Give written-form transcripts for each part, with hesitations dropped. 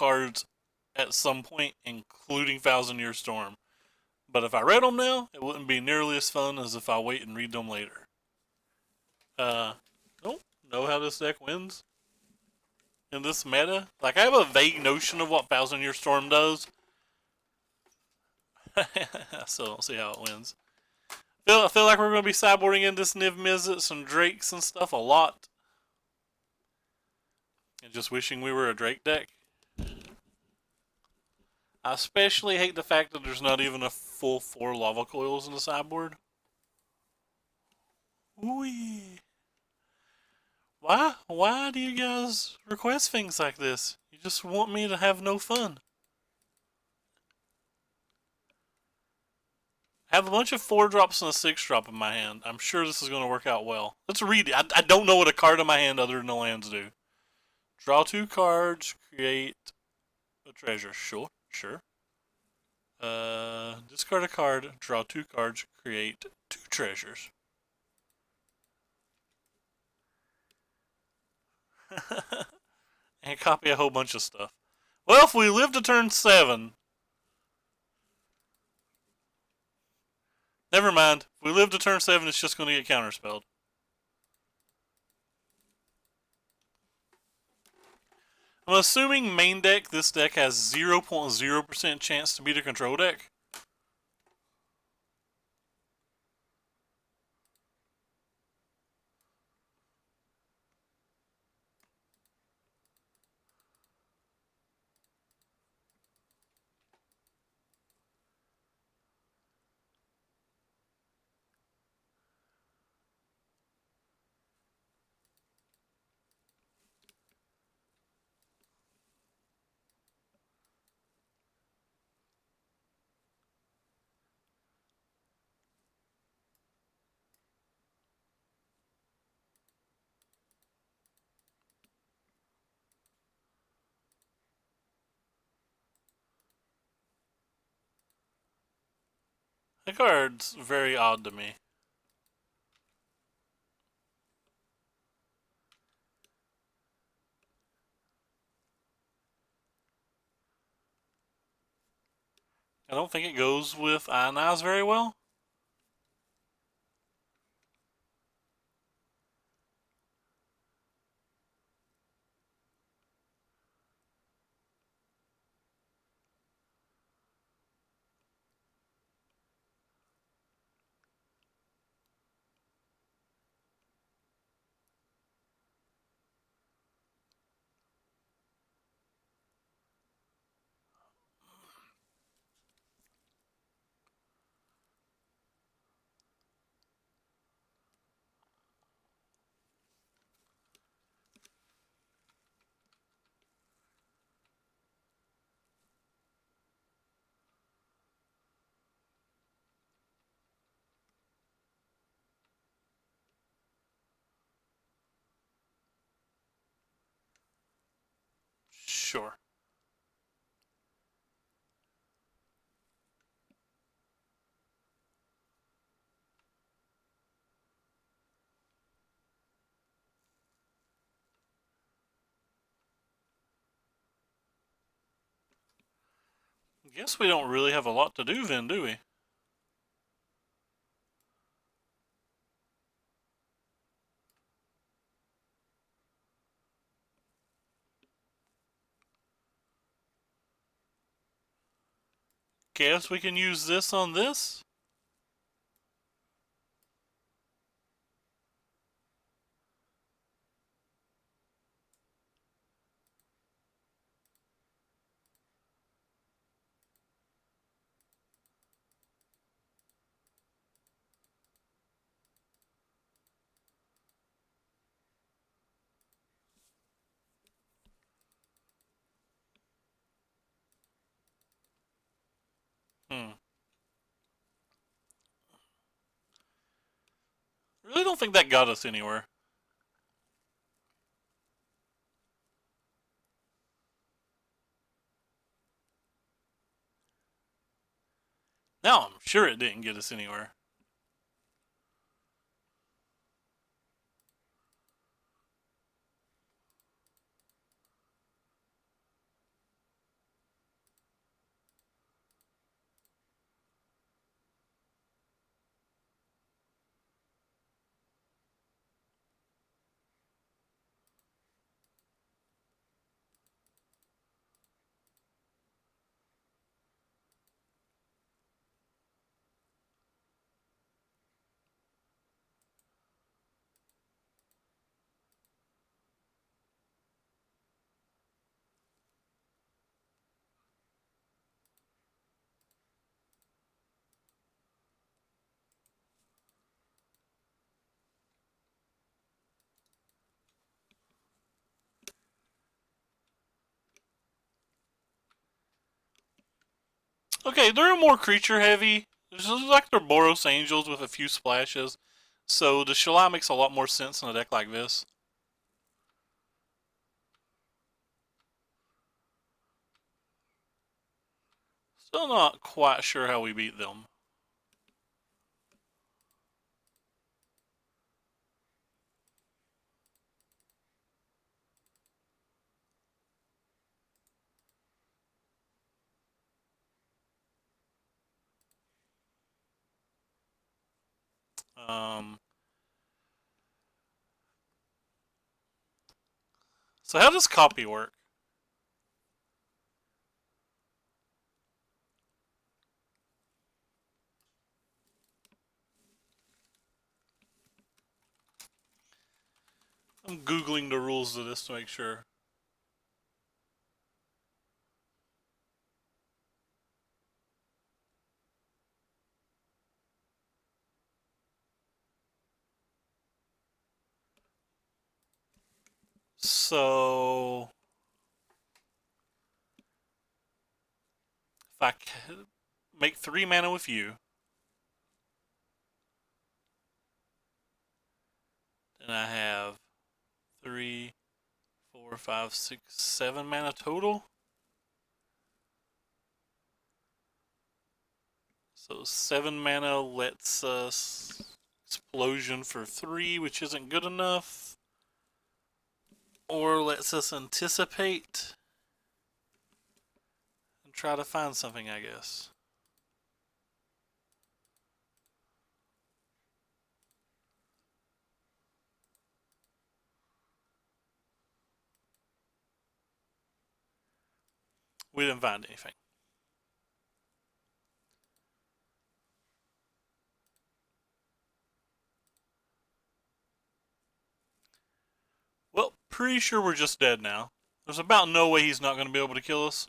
cards at some point, including Thousand Year Storm. But if I read them now, it wouldn't be nearly as fun as if I wait and read them later. Don't know how this deck wins in this meta. Like, I have a vague notion of what Thousand Year Storm does. I still don't see how it wins. I feel like we're going to be sideboarding into Niv Mizzets and Drakes and stuff a lot. And just wishing we were a Drake deck. I especially hate the fact that there's not even a full 4 lava coils in the sideboard. Ooh. Why do you guys request things like this? You just want me to have no fun. I have a bunch of 4 drops and a 6 drop in my hand. I'm sure this is going to work out well. Let's read it. I don't know what a card in my hand other than the lands do. Draw 2 cards, create a treasure. Sure. Discard a card, draw 2 cards, create 2 treasures. And copy a whole bunch of stuff. Well, if we live to turn 7... Never mind. If we live to turn 7, it's just going to get counterspelled. I'm assuming main deck, this deck has 0.0% chance to beat a control deck. The card's very odd to me. I don't think it goes with Ionize very well. Sure. Guess we don't really have a lot to do then, do we? Guess we can use this on this? Hmm. Really don't think that got us anywhere. Now I'm sure it didn't get us anywhere. Okay, they're more creature heavy. It's just like they're Boros Angels with a few splashes. So the Shalai makes a lot more sense in a deck like this. Still not quite sure how we beat them. Um, so how does copy work? I'm Googling the rules of this to make sure. So, if I make 3 mana with you, then I have 3, 4, 5, 6, 7 mana total. So 7 mana lets us explosion for 3, which isn't good enough. Or lets us anticipate and try to find something, I guess. We didn't find anything. Well, pretty sure we're just dead now. There's about no way he's not going to be able to kill us.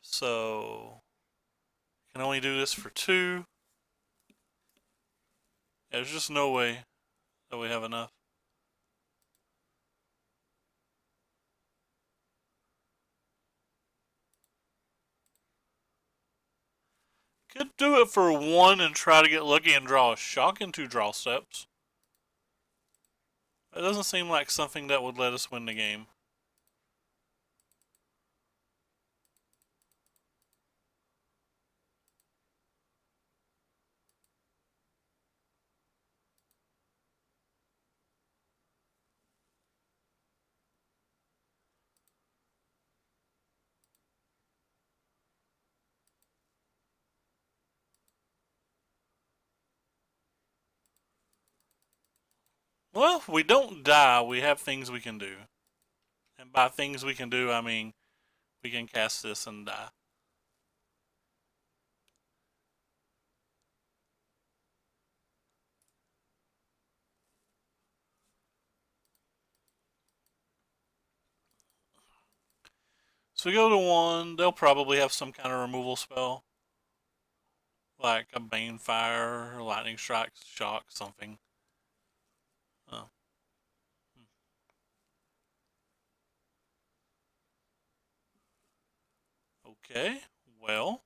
So, can only do this for 2. Yeah, there's just no way that we have enough. Could do it for 1 and try to get lucky and draw a shock in 2 draw steps. It doesn't seem like something that would let us win the game. Well, if we don't die, we have things we can do. And by things we can do, I mean we can cast this and die. So we go to 1, they'll probably have some kind of removal spell. Like a Banefire, Lightning Strike, Shock, something. Oh. Okay, well.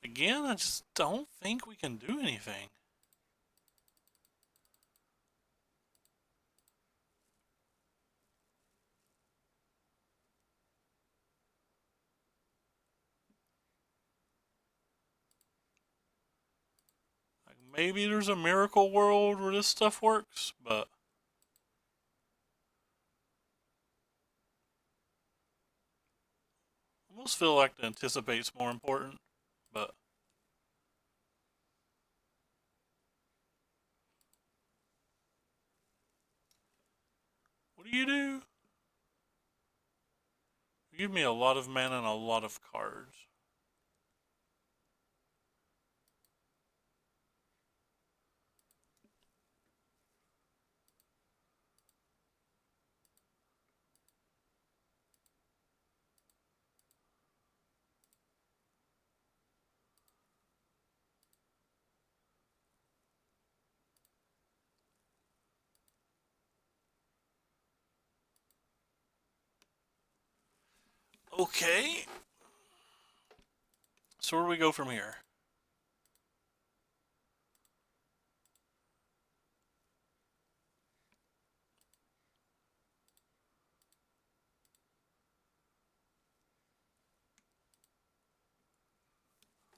Again, I just don't think we can do anything. Like maybe there's a miracle world where this stuff works, but I almost feel like the anticipate's more important. But what do? You give me a lot of mana and a lot of cards. Okay. So where do we go from here?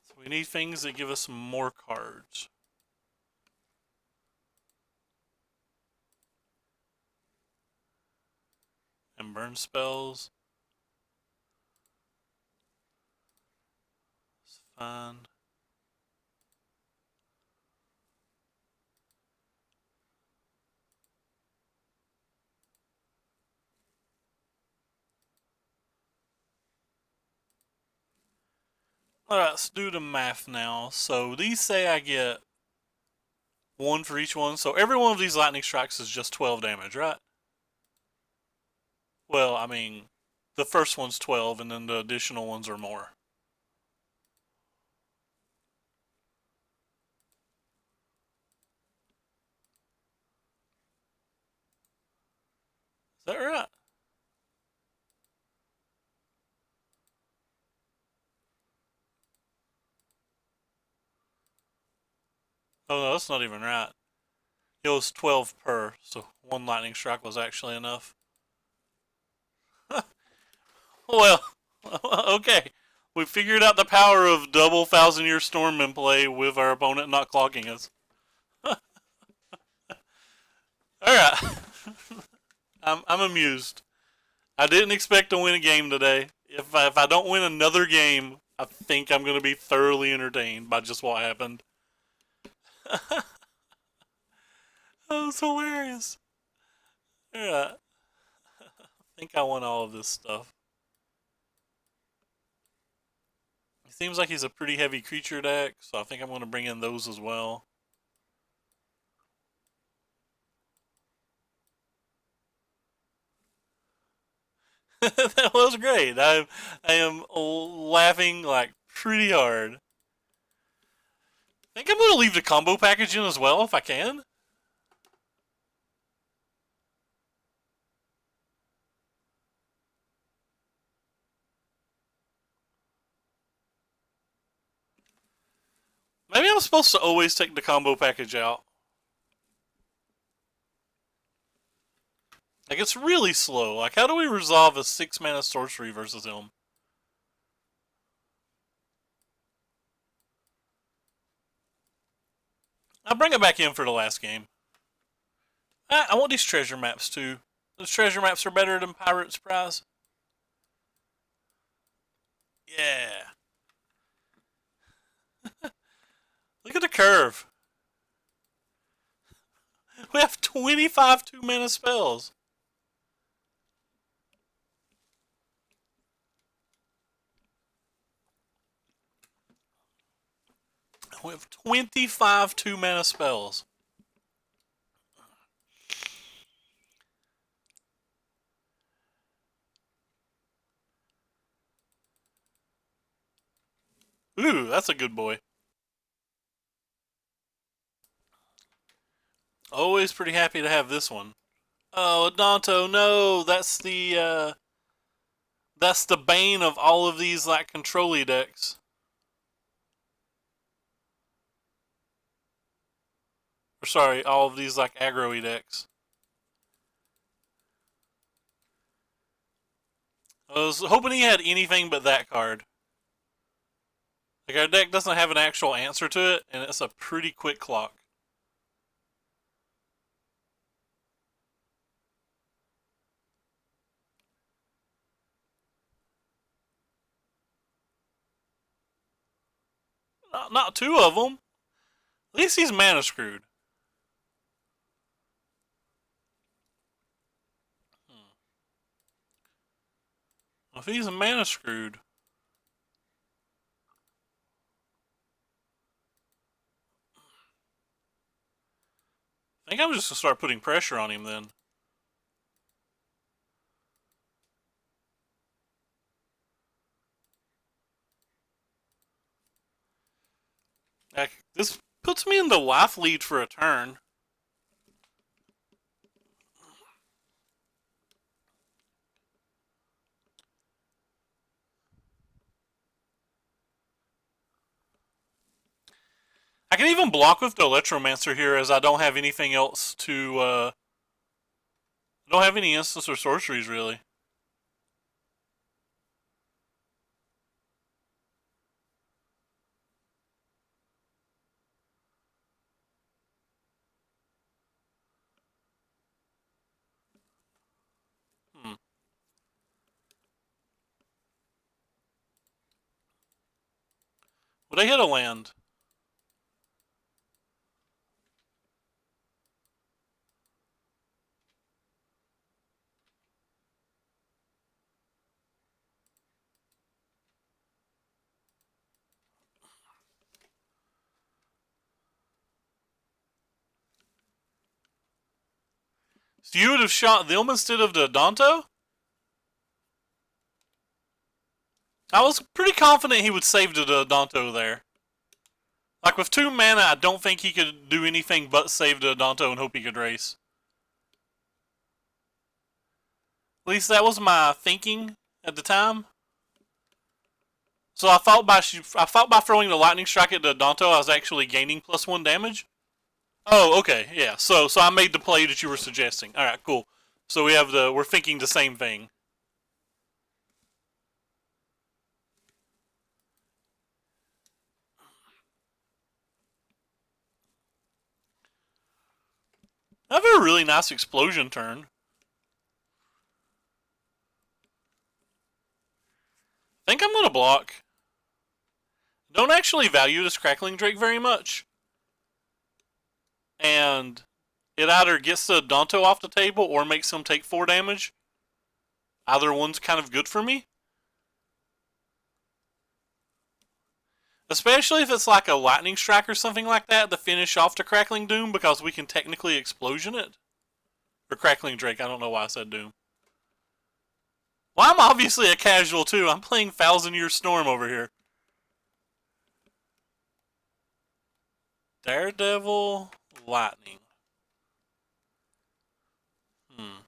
So we need things that give us more cards. And burn spells. It's fine. Alright, let's do the math now. So these say I get 1 for each one. So every one of these lightning strikes is just 12 damage, right? Well, I mean, the first one's 12 and then the additional ones are more. Is that right? Oh no, that's not even right. It was 12 per, so one lightning strike was actually enough. Well, okay. We figured out the power of double Thousand Year Storm in play with our opponent not clogging us. Alright. I'm amused. I didn't expect to win a game today. If I don't win another game, I think I'm going to be thoroughly entertained by just what happened. That was hilarious. Alright. I think I won all of this stuff. It seems like he's a pretty heavy creature deck, so I think I'm going to bring in those as well. That was great. I am laughing like pretty hard. I think I'm going to leave the combo package in as well if I can. Maybe I'm supposed to always take the combo package out. Like, it's really slow. Like, how do we resolve a 6 mana sorcery versus him? I'll bring it back in for the last game. I want these treasure maps too. Those treasure maps are better than Pirate's Prize. Yeah. Look at the curve. We have 25 2-mana spells. We have 25 2-mana spells. Ooh, that's a good boy. Always pretty happy to have this one. Oh, Adonto, no, that's the bane of all of these like control-y decks. Or sorry, all of these like aggro-y decks. I was hoping he had anything but that card. Like, our deck doesn't have an actual answer to it, and it's a pretty quick clock. Not two of them. At least he's mana screwed. If he's mana screwed, I think I'm just gonna start putting pressure on him then. Like, this puts me in the life lead for a turn. I can even block with the Electromancer here as I don't have anything else to, I don't have any instants or sorceries, really. Hmm. Would I hit a land? So you would have shot them instead of the Danto? I was pretty confident he would save the Danto there. Like, with 2 mana, I don't think he could do anything but save the Danto and hope he could race. At least that was my thinking at the time. So I thought by throwing the Lightning Strike at the Danto, I was actually gaining +1 damage. Oh, okay, yeah. So I made the play that you were suggesting. All right, cool. So we're thinking the same thing. I have a really nice explosion turn. I think I'm gonna block. Don't actually value this Crackling Drake very much. And it either gets the Danto off the table or makes him take 4 damage. Either one's kind of good for me. Especially if it's like a Lightning Strike or something like that to finish off the Crackling Doom, because we can technically Explosion it. Or Crackling Drake, I don't know why I said Doom. Well, I'm obviously a casual too. I'm playing Thousand Year Storm over here. Daredevil, Lightning. Hmm.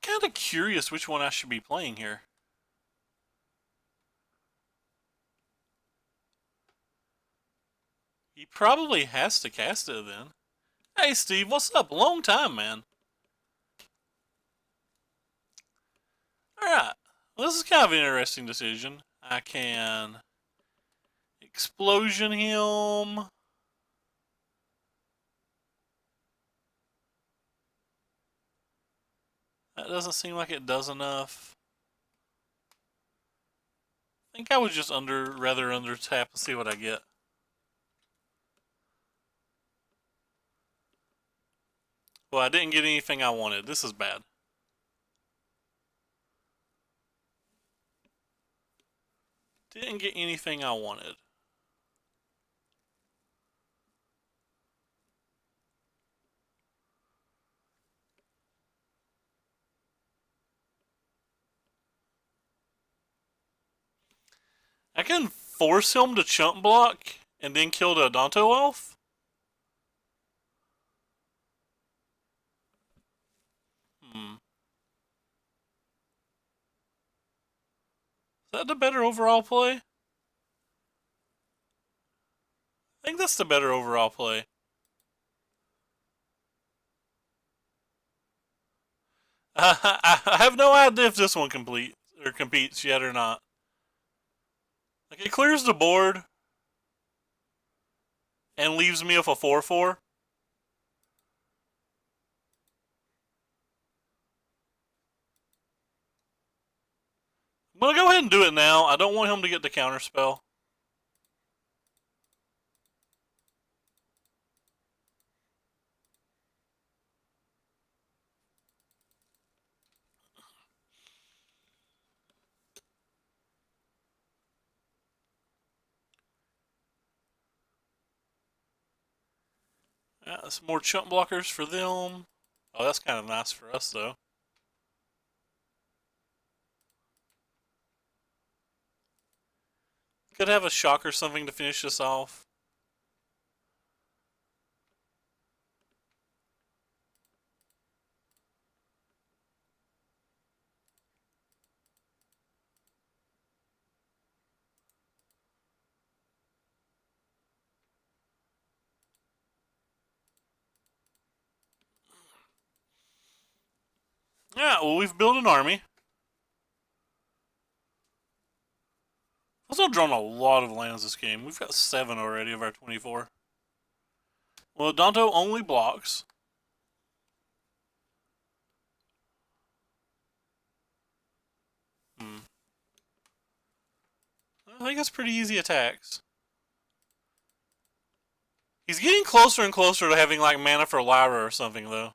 Kind of curious which one I should be playing here. He probably has to cast it then. Hey Steve, what's up? Long time, man. Alright. Well, this is kind of an interesting decision. I can Explosion him. That doesn't seem like it does enough. I think I would just rather under tap and see what I get. Well, I didn't get anything I wanted. This is bad. Didn't get anything I wanted. I can force him to chump block and then kill the Danto off. Hmm. Is that the better overall play? I think that's the better overall play. I have no idea if this one competes yet or not. Like, it clears the board and leaves me with a 4/4. I'm gonna go ahead and do it now. I don't want him to get the counter spell. Yeah, some more chump blockers for them. Oh, that's kind of nice for us, though. Could have a shock or something to finish this off. Yeah, well, we've built an army. Also drawn a lot of lands this game. We've got 7 already of our 24. Well, Danto only blocks. I think that's pretty easy attacks. He's getting closer and closer to having like mana for Lyra or something, though.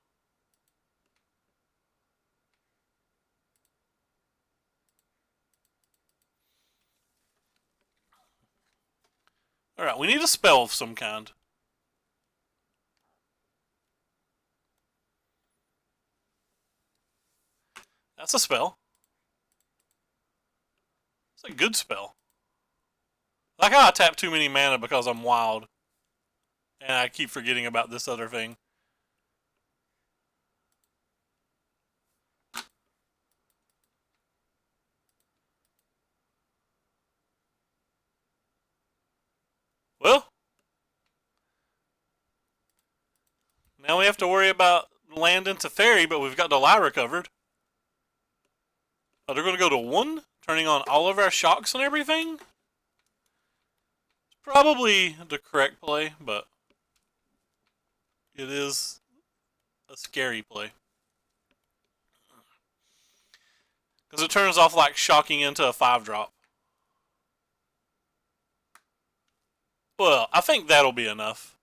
Alright, we need a spell of some kind. That's a spell. It's a good spell. I like how I tap too many mana because I'm wild. And I keep forgetting about this other thing. Well, now we have to worry about land into Fairy, but we've got the Lyra covered. Oh, they're going to go to 1, turning on all of our shocks and everything? It's probably the correct play, but it is a scary play. Because it turns off like shocking into a 5-drop. Well, I think that'll be enough.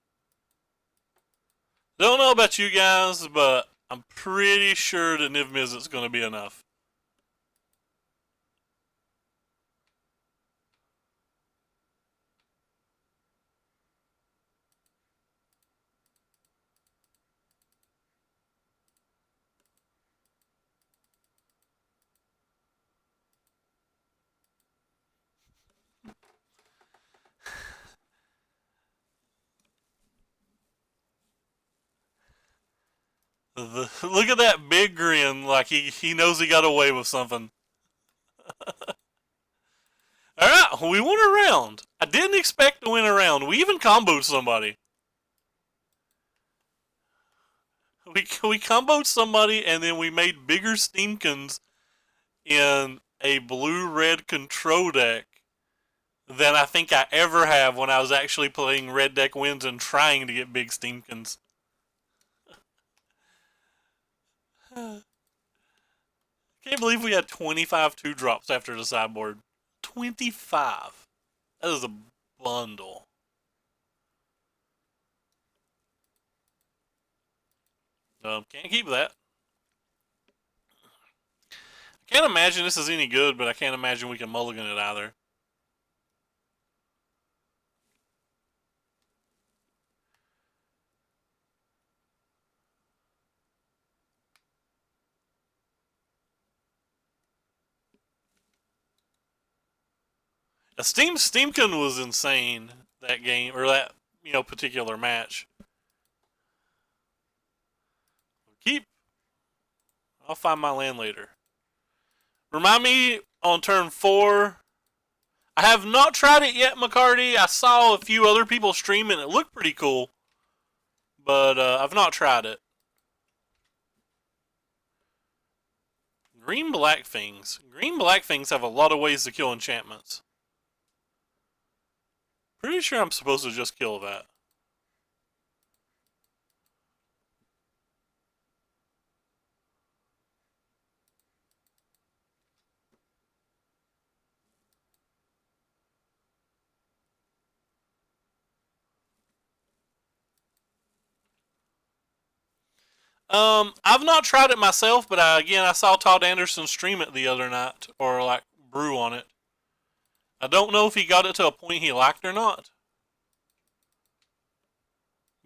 Don't know about you guys, but I'm pretty sure that Niv Mizzet's going to be enough. Look at that big grin, like he knows he got away with something. Alright, we won a round. I didn't expect to win a round. We even comboed somebody. We comboed somebody and then we made bigger Steamkins in a blue-red control deck than I think I ever have when I was actually playing red deck wins and trying to get big Steamkins. Can't believe we had 25 2-drops after the sideboard. 25. That is a bundle. Can't keep that. I can't imagine this is any good, but I can't imagine we can mulligan it either. Steamkin was insane that game, or that particular match. Keep. I'll find my land later. Remind me on turn 4. I have not tried it yet, McCarty. I saw a few other people stream it. It looked pretty cool, but I've not tried it. Green Black Things. Green Black Things have a lot of ways to kill enchantments. Pretty sure I'm supposed to just kill that. I've not tried it myself, but I saw Todd Anderson stream it the other night, or like brew on it. I don't know if he got it to a point he liked or not,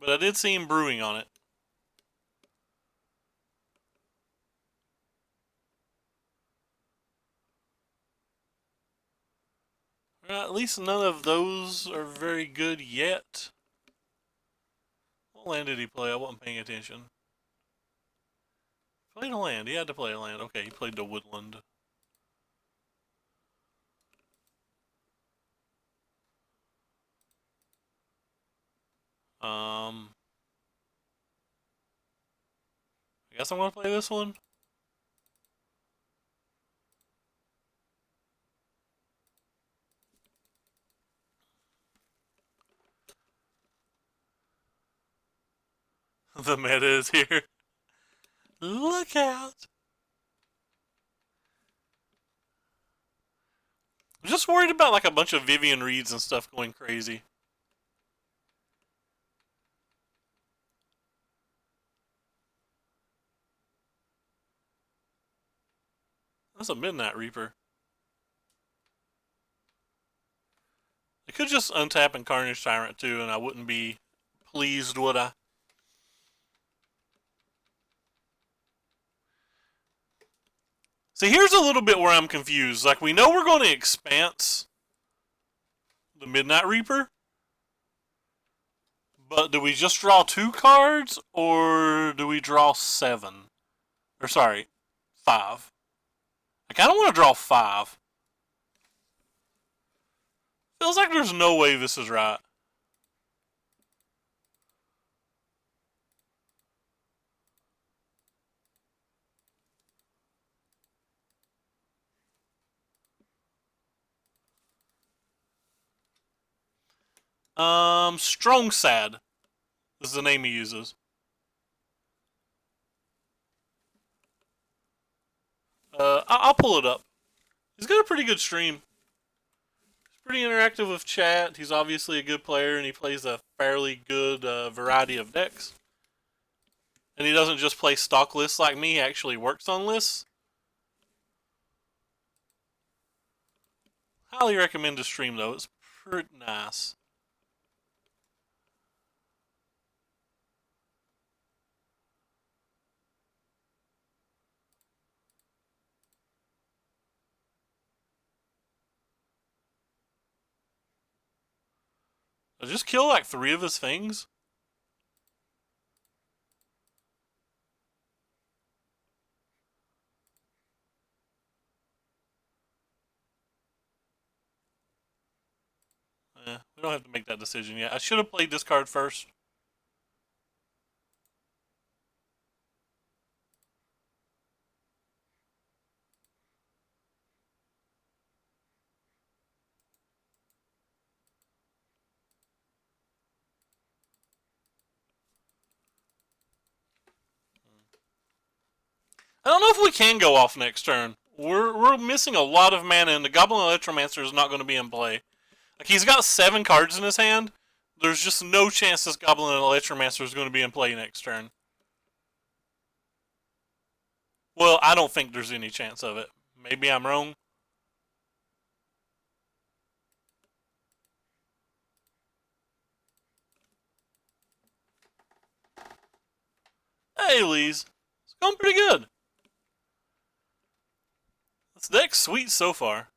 but I did see him brewing on it. Well, at least none of those are very good yet. What land did he play? I wasn't paying attention. Played a land. He had to play a land. Okay, he played the woodland. I guess I'm gonna play this one. The meta is here. Look out! I'm just worried about like a bunch of Vivian Reeds and stuff going crazy. That's a Midnight Reaper. I could just untap and Carnage Tyrant too, and I wouldn't be pleased, would I? See, here's a little bit where I'm confused. Like, we know we're going to Expanse the Midnight Reaper, but do we just draw 2 cards, or do we draw 7? Or, sorry, 5. I kind of want to draw 5. Feels like there's no way this is right. Strong Sad is the name he uses. I'll pull it up. He's got a pretty good stream. He's pretty interactive with chat. He's obviously a good player, and he plays a fairly good variety of decks. And he doesn't just play stock lists like me, he actually works on lists. Highly recommend the stream, though. It's pretty nice. I just kill like 3 of his things. We don't have to make that decision yet. I should have played this card first. I don't know if we can go off next turn. We're missing a lot of mana, and the Goblin Electromancer is not going to be in play. Like, he's got 7 cards in his hand. There's just no chance this Goblin Electromancer is going to be in play next turn. Well, I don't think there's any chance of it. Maybe I'm wrong. Hey, Lees. It's going pretty good. This deck's sweet so far.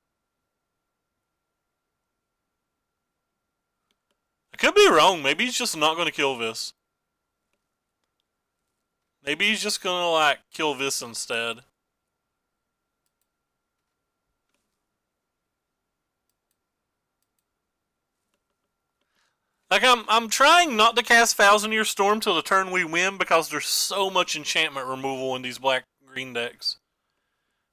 I could be wrong. Maybe he's just not going to kill this. Maybe he's just going to, like, kill this instead. Like, I'm trying not to cast Thousand Year Storm till the turn we win because there's so much enchantment removal in these black-green decks.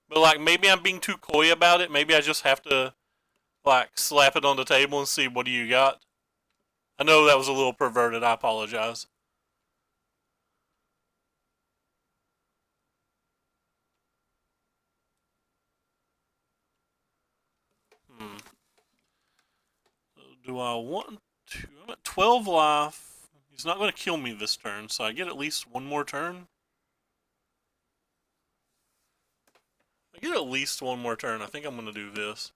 But, like, maybe I'm being too coy about it. Maybe I just have to, like, slap it on the table and see what do you got. I know that was a little perverted. I apologize. Do I want to? I'm at 12 life. He's not going to kill me this turn, so I get at least one more turn. I get at least one more turn. I think I'm going to do this.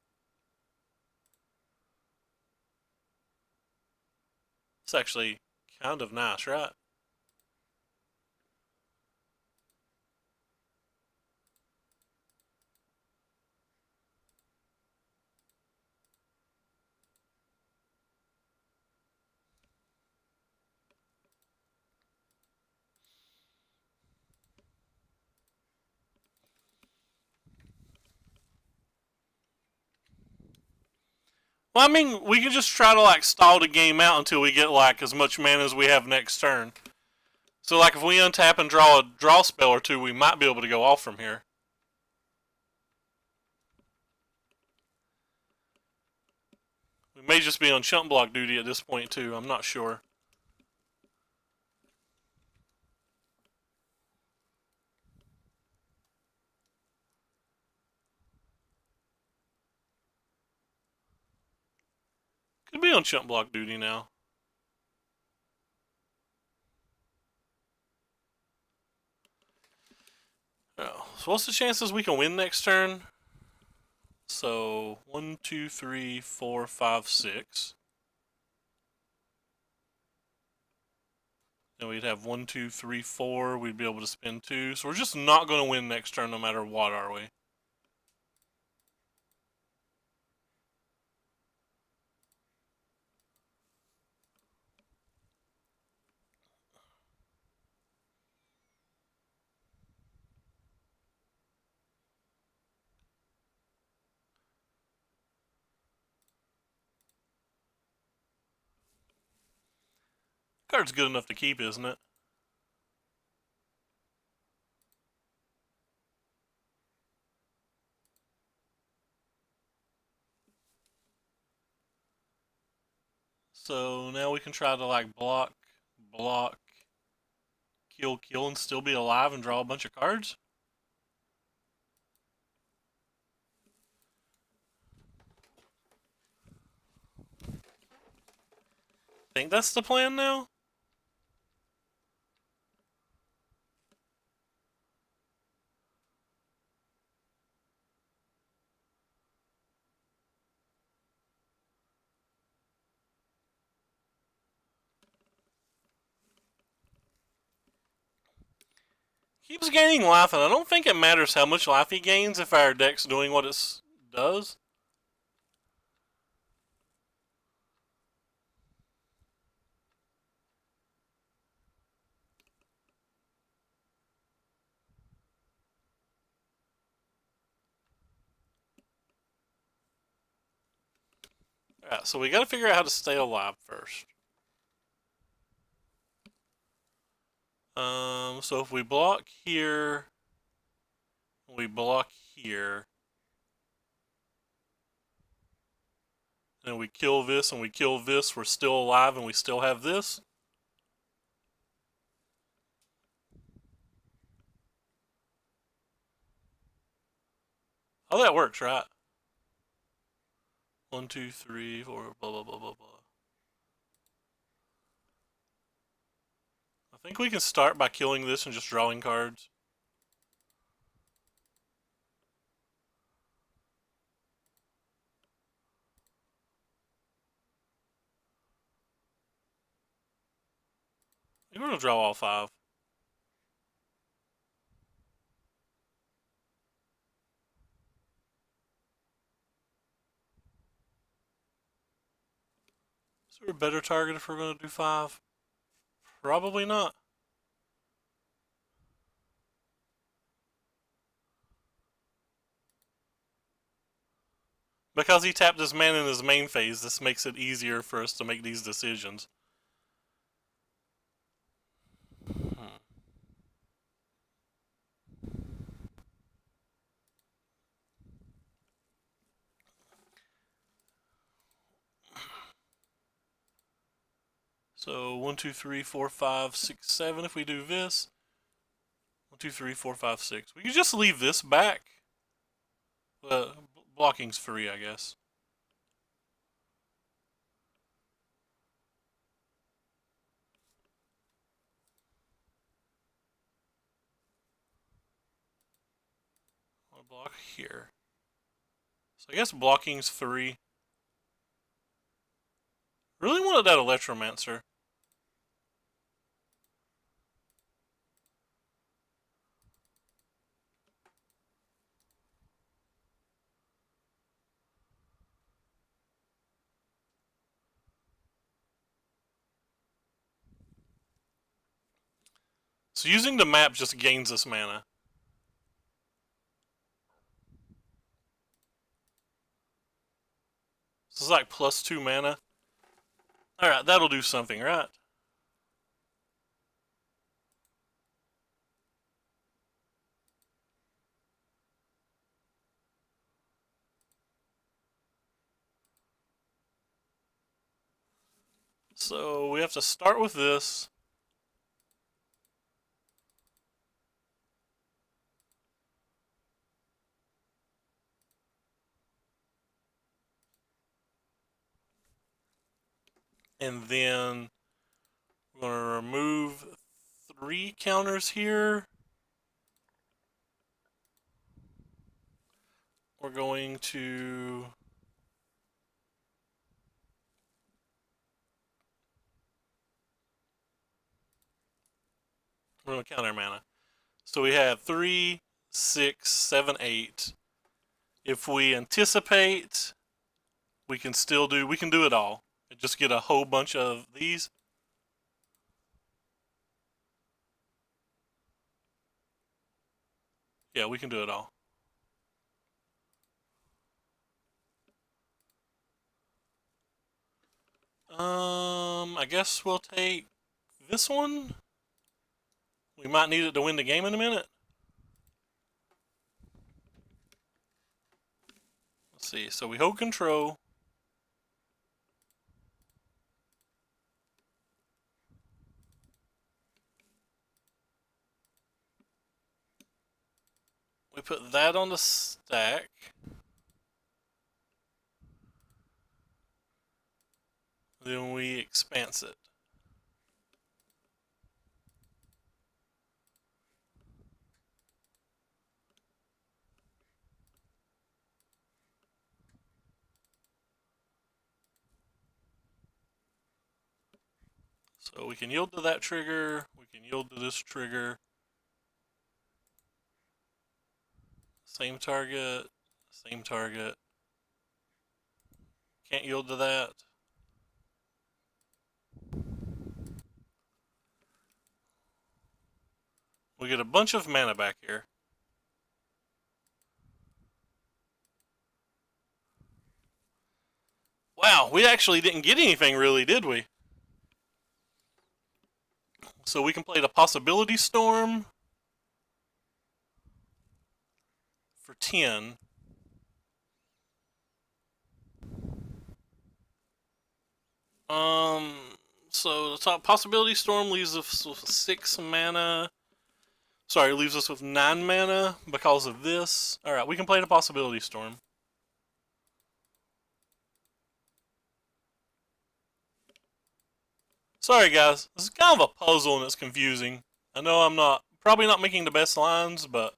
It's actually kind of nice, right? Well, I mean, we can just try to like stall the game out until we get like as much mana as we have next turn. So like if we untap and draw a draw spell or two, we might be able to go off from here. We may just be on chump block duty at this point too. I'm not sure. Could be on chump block duty now. Oh, so what's the chances we can win next turn? So 1, 2, 3, 4, 5, 6. Then we'd have 1, 2, 3, 4. We'd be able to spend 2. So we're just not going to win next turn no matter what, are we? Card's good enough to keep, isn't it? So now we can try to like block, kill, and still be alive and draw a bunch of cards. Think that's the plan now? Keeps gaining life, and I don't think it matters how much life he gains if our deck's doing what it does. Alright, so we gotta figure out how to stay alive first. So if we block here, we block here, and we kill this and we kill this, we're still alive and we still have this. Oh, that works, right? 1, 2, 3, 4, blah, blah, blah, blah, blah. I think we can start by killing this and just drawing cards. We're gonna draw all 5. Is there a better target if we're gonna do 5? Probably not. Because he tapped his man in his main phase, this makes it easier for us to make these decisions. So 1, 2, 3, 4, 5, 6, 7. If we do this, 1, 2, 3, 4, 5, 6. We could just leave this back. Blocking's free, I guess. I'll block here. So I guess blocking's 3. Really wanted that Electromancer. So using the map just gains us mana. So it's like +2 mana. Alright, that'll do something, right? So we have to start with this. And then we're going to remove 3 counters here. We're going to counter mana. So we have 3, 6, 7, 8. If we anticipate, we can do it all. And just get a whole bunch of these. Yeah, we can do it all. I guess we'll take this one. We might need it to win the game in a minute. Let's see. So we hold control. We put that on the stack. Then we expanse it. So we can yield to that trigger. We can yield to this trigger. Same target. Same target. Can't yield to that. We get a bunch of mana back here. Wow, we actually didn't get anything really, did we? So we can play the Possibility Storm for 10. Um, so the top Possibility Storm leaves us with 6 mana. Sorry, leaves us with 9 mana because of this. Alright, we can play the Possibility Storm. Sorry guys, this is kind of a puzzle and it's confusing. I know I'm probably not making the best lines, but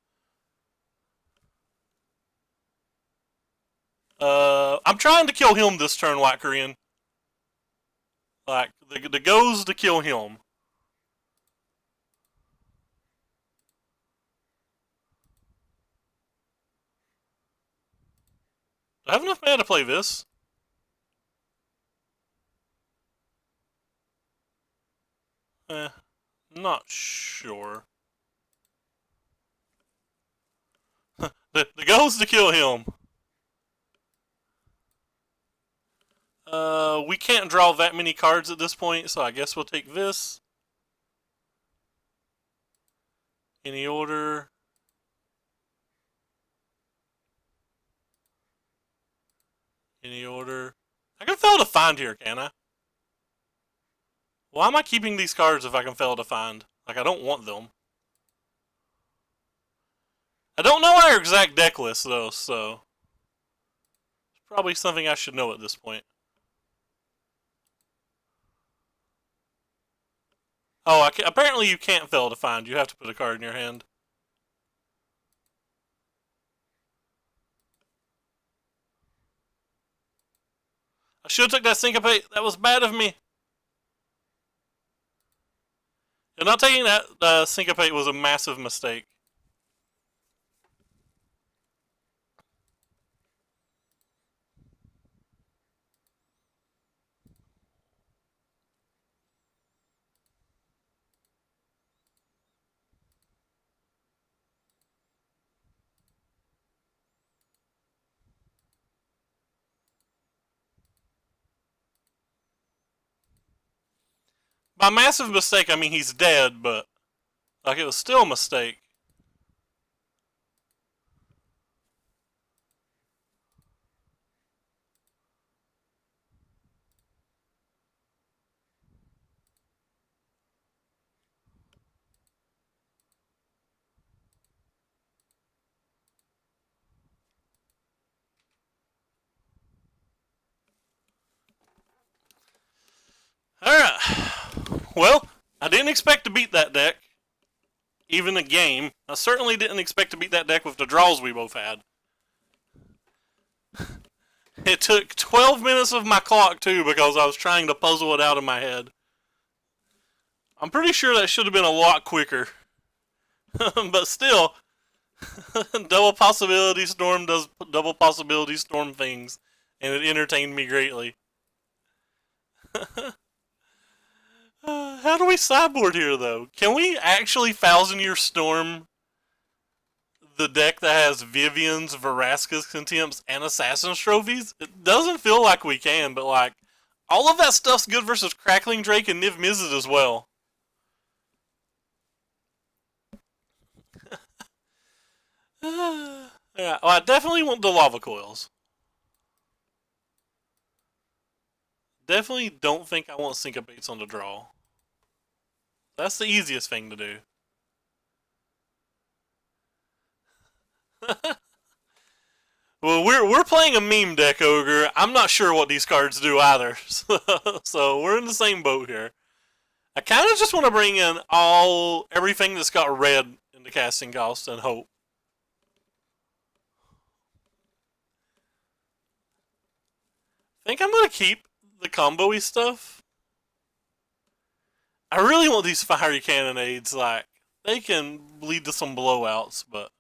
I'm trying to kill him this turn, White Korean. Like, the goes to kill him. Do I have enough mana to play this? Not sure. The goes to kill him. We can't draw that many cards at this point, so I guess we'll take this. Any order. Any order. I can fail to find here, can I? Why am I keeping these cards if I can fail to find? Like, I don't want them. I don't know our exact deck list, though, so it's probably something I should know at this point. Oh, apparently you can't fail to find. You have to put a card in your hand. I should have took that Syncopate. That was bad of me. And not taking that Syncopate was a massive mistake. By massive mistake, I mean he's dead, but like it was still a mistake. Alright. Well, I didn't expect to beat that deck, even a game. I certainly didn't expect to beat that deck with the draws we both had. It took 12 minutes of my clock, too, because I was trying to puzzle it out in my head. I'm pretty sure that should have been a lot quicker. But still, double possibility storm does double possibility storm things, and it entertained me greatly. How do we sideboard here, though? Can we actually Thousand Year Storm the deck that has Vivian's, Vraska's Contempts, and Assassin's Trophies? It doesn't feel like we can, but like, all of that stuff's good versus Crackling Drake and Niv Mizzet as well. Yeah, well, I definitely want the Lava Coils. Definitely don't think I want Syncopates on the draw. That's the easiest thing to do. Well, we're playing a meme deck, Ogre. I'm not sure what these cards do either. So we're in the same boat here. I kind of just want to bring in everything that's got red in the casting cost and hope. I think I'm going to keep the combo-y stuff. I really want these fiery cannonades. Like, they can lead to some blowouts, but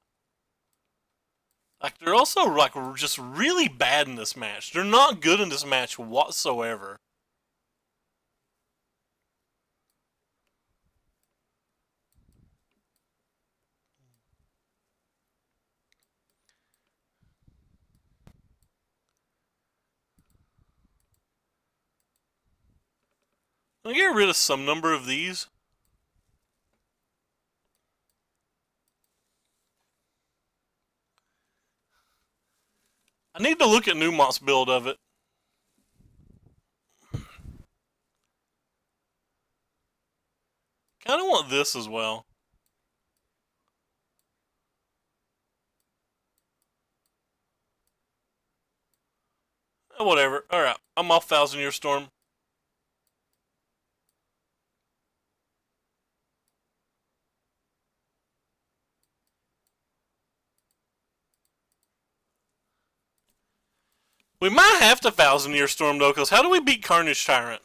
like they're also like just really bad in this match. They're not good in this match whatsoever. I'll get rid of some number of these. I need to look at Numont's build of it. Kind of want this as well. Whatever. Alright, I'm off Thousand Year Storm. We might have to Thousand Year Storm though, because how do we beat Carnage Tyrant?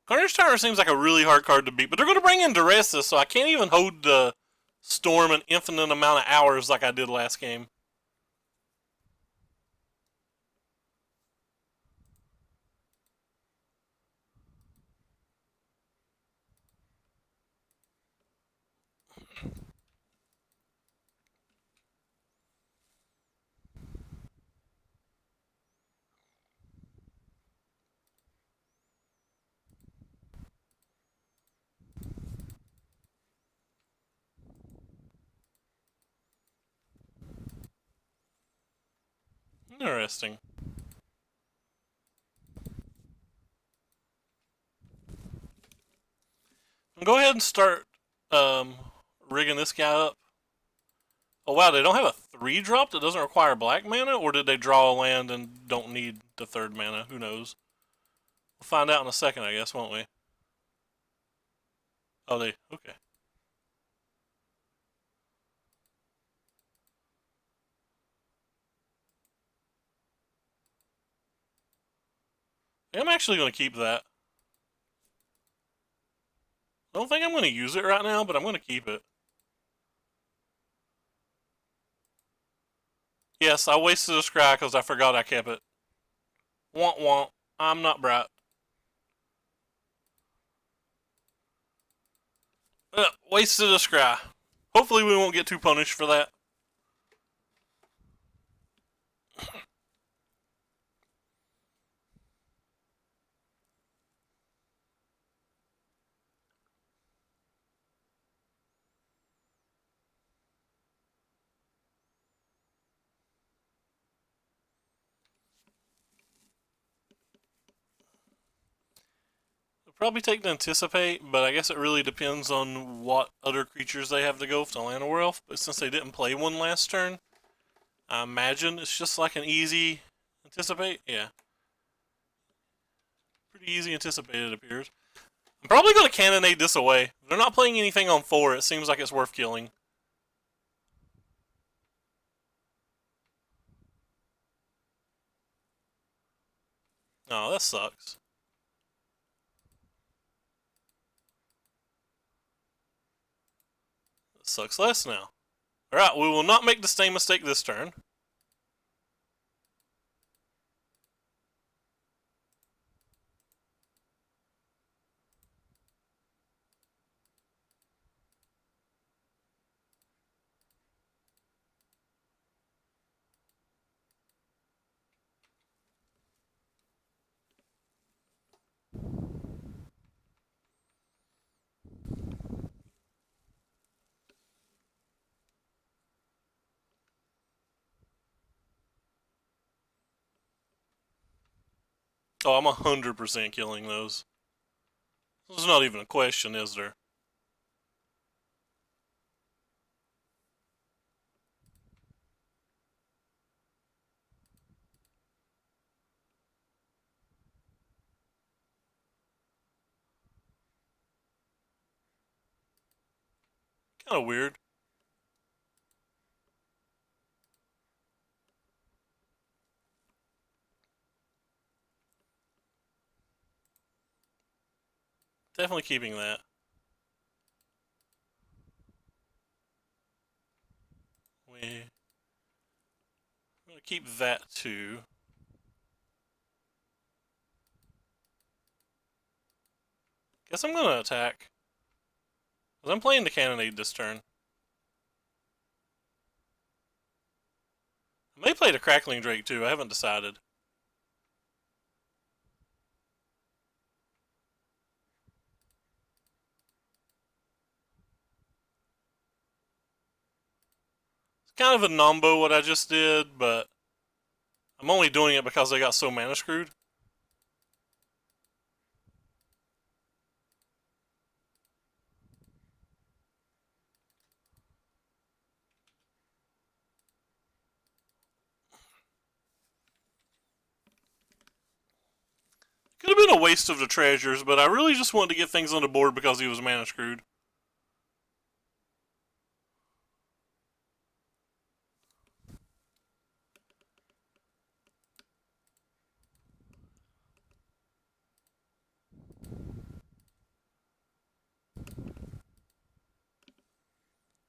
Carnage Tyrant seems like a really hard card to beat, but they're going to bring in Duressa, so I can't even hold the Storm an infinite amount of hours like I did last game. Interesting. Go ahead and start rigging this guy up. Oh wow, they don't have a 3-drop that doesn't require black mana? Or did they draw a land and don't need the 3rd mana? Who knows? We'll find out in a second, I guess, won't we? Oh, okay. I'm actually going to keep that. I don't think I'm going to use it right now, but I'm going to keep it. Yes, I wasted a scry because I forgot I kept it. Want want. I'm not bright. Wasted a scry. Hopefully we won't get too punished for that. Probably take to anticipate, but I guess it really depends on what other creatures they have to go with the Llanowar Elf. But since they didn't play one last turn, I imagine it's just like an easy anticipate. Yeah. Pretty easy anticipate, it appears. I'm probably going to cannonade this away. If they're not playing anything on 4, it seems like it's worth killing. Oh, that sucks. That sucks less now. Alright, we will not make the same mistake this turn. Oh, I'm 100% killing those. There's not even a question, is there? Kind of weird. Definitely keeping that. I'm going to keep that too. Guess I'm going to attack. Because I'm playing the cannonade this turn. I may play the Crackling Drake too, I haven't decided. It's kind of a nombo what I just did, but I'm only doing it because they got so mana screwed. Could have been a waste of the treasures, but I really just wanted to get things on the board because he was mana screwed.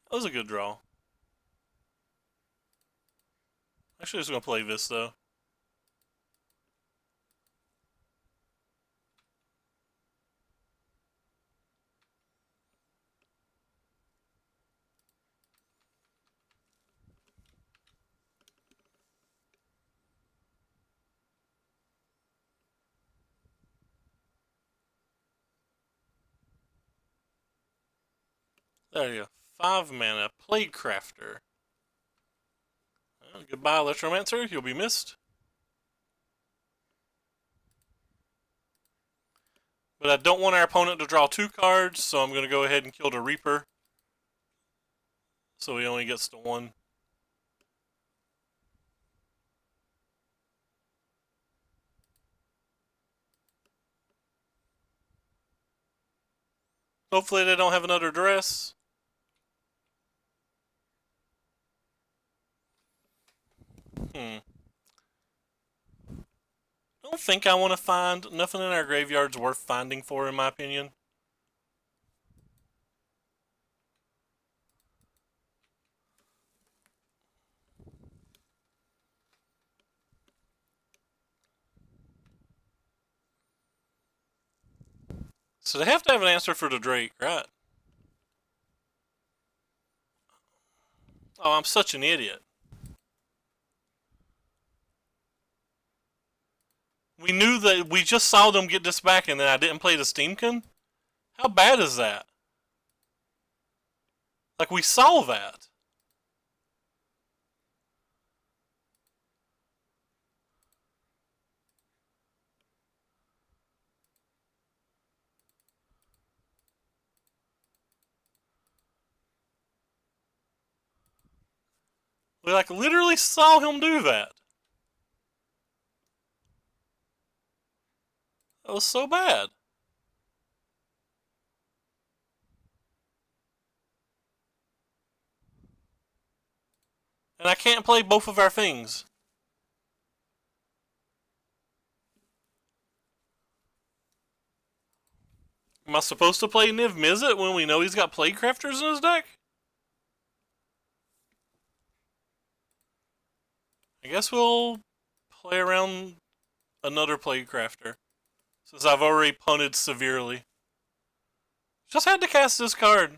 That was a good draw. Actually, I'm just going to play this though. There you go. 5 mana, Plaguecrafter. Well, goodbye, Electromancer. You'll be missed. But I don't want our opponent to draw 2 cards, so I'm going to go ahead and kill the Reaper. So he only gets to 1. Hopefully they don't have another dress. I don't think I want to find nothing in our graveyard's worth finding for, in my opinion. So they have to have an answer for the Drake, right? Oh, I'm such an idiot. We knew that we just saw them get this back and then I didn't play the Steamkin? How bad is that? Like, we saw that. We like literally saw him do that. That was so bad. And I can't play both of our things. Am I supposed to play Niv Mizzet when we know he's got Plague Crafters in his deck? I guess we'll play around another Plague Crafter, since I've already punted severely. Just had to cast this card.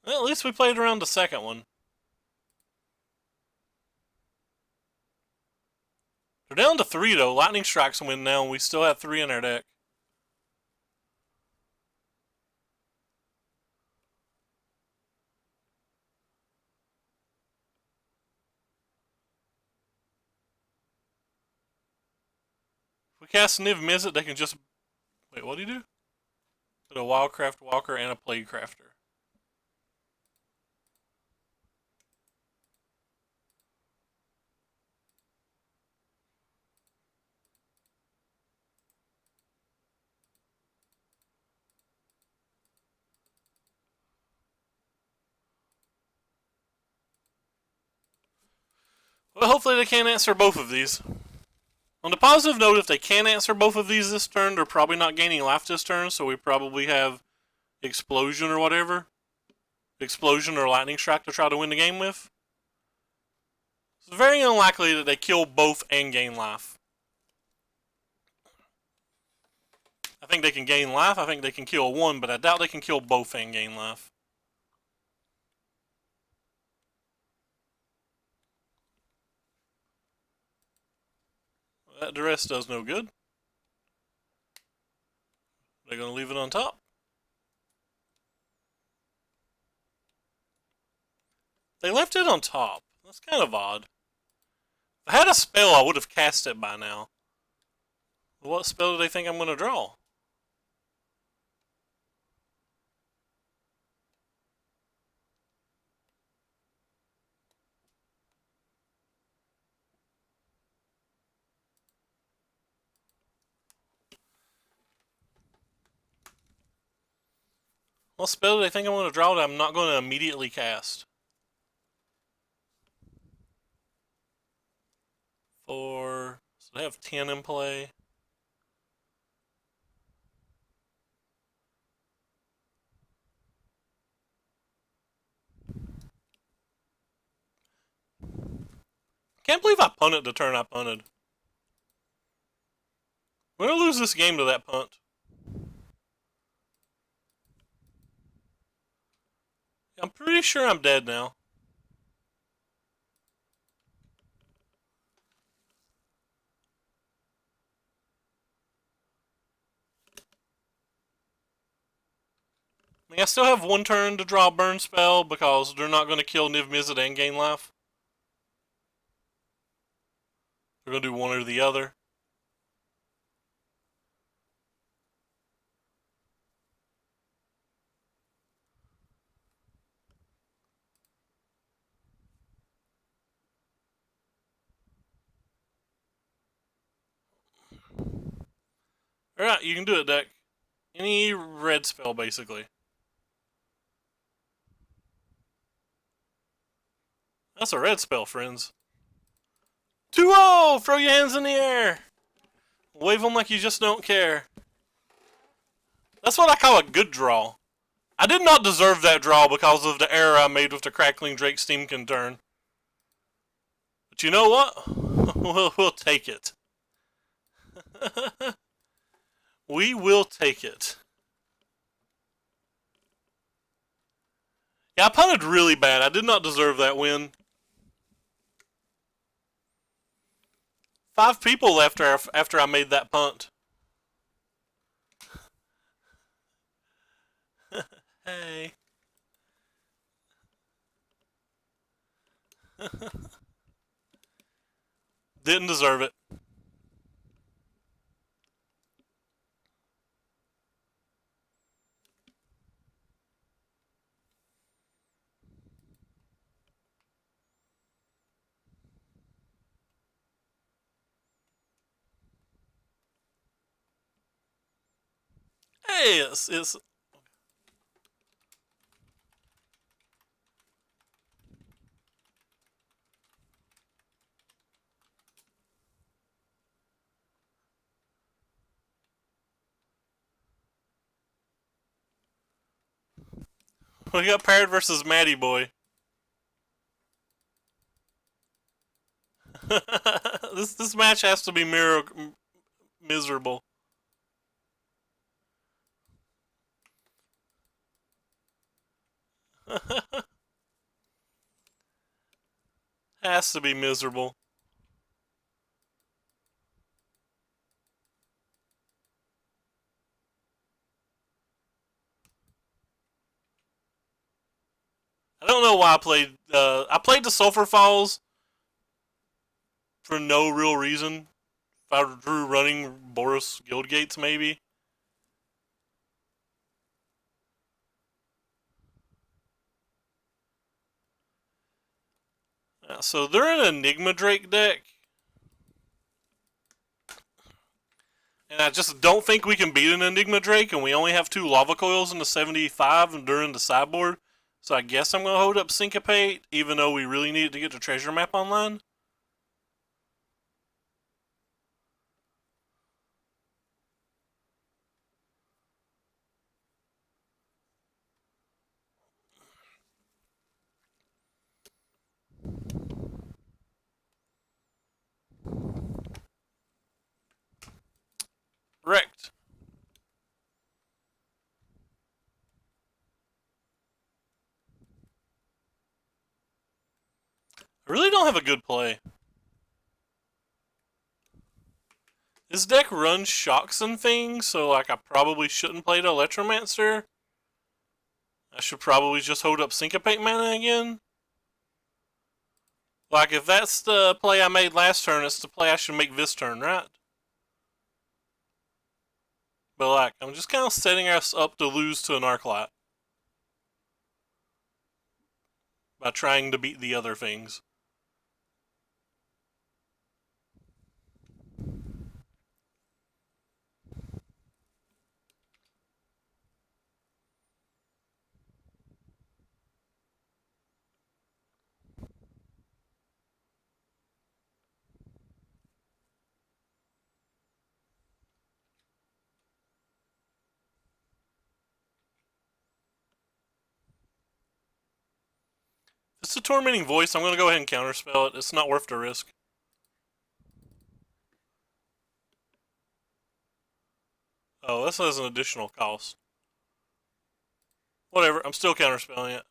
Well, at least we played around the second one. They're down to 3 though. Lightning Strikes win now, and we still have 3 in our deck. If we cast Niv Mizzet, they can just... Wait, what do you do? Put a Wildcraft Walker and a Plague Crafter. Well, hopefully they can't answer both of these. On the positive note, if they can answer both of these this turn, they're probably not gaining life this turn, so we probably have Explosion or whatever. Explosion or Lightning Strike to try to win the game with. It's very unlikely that they kill both and gain life. I think they can gain life, I think they can kill one, but I doubt they can kill both and gain life. That duress does no good. They're going to leave it on top. They left it on top. That's kind of odd. If I had a spell, I would have cast it by now. What spell do they think I'm going to draw? What spell do they think I'm going to draw that I'm not going to immediately cast? 4. So they have 10 in play. Can't believe I punted the turn I punted. We're going to lose this game to that punt. I'm pretty sure I'm dead now. I mean, I still have one turn to draw a burn spell because they're not going to kill Niv Mizzet and gain life. They're going to do one or the other. Alright, you can do it, deck. Any red spell, basically. That's a red spell, friends. 2-0! Throw your hands in the air! Wave them like you just don't care. That's what I call a good draw. I did not deserve that draw because of the error I made with the Crackling Drake Steamkin turn. But you know what? We'll take it. We will take it. Yeah, I punted really bad. I did not deserve that win. 5 people left after I made that punt. Hey. Didn't deserve it. Hey, it's we got Parrot versus Matty Boy. This match has to be miserable. Has to be miserable. I don't know why I played. I played the Sulfur Falls for no real reason. If I drew running Boris Guildgates, maybe. So they're an Enigma Drake deck, and I just don't think we can beat an Enigma Drake, and we only have 2 Lava Coils in the 75 and during the sideboard. So I guess I'm going to hold up Syncopate, even though we really needed to get the treasure map online. Wrecked. I really don't have a good play. This deck runs shocks and things, so like I probably shouldn't play the Electromancer. I should probably just hold up Syncopate mana again. Like if that's the play I made last turn, it's the play I should make this turn, right? But like I'm just kind of setting us up to lose to an Arclight by trying to beat the other things. If it's a Tormenting Voice, I'm going to go ahead and counterspell it. It's not worth the risk. Oh, this has an additional cost. Whatever, I'm still counterspelling it.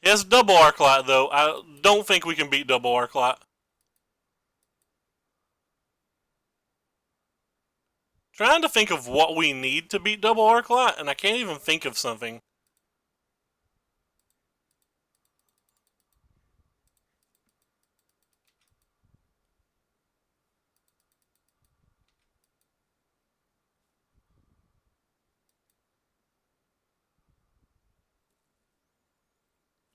He has double Arclight, though. I don't think we can beat double Arclight. Trying to think of what we need to beat double Arclight, and I can't even think of something.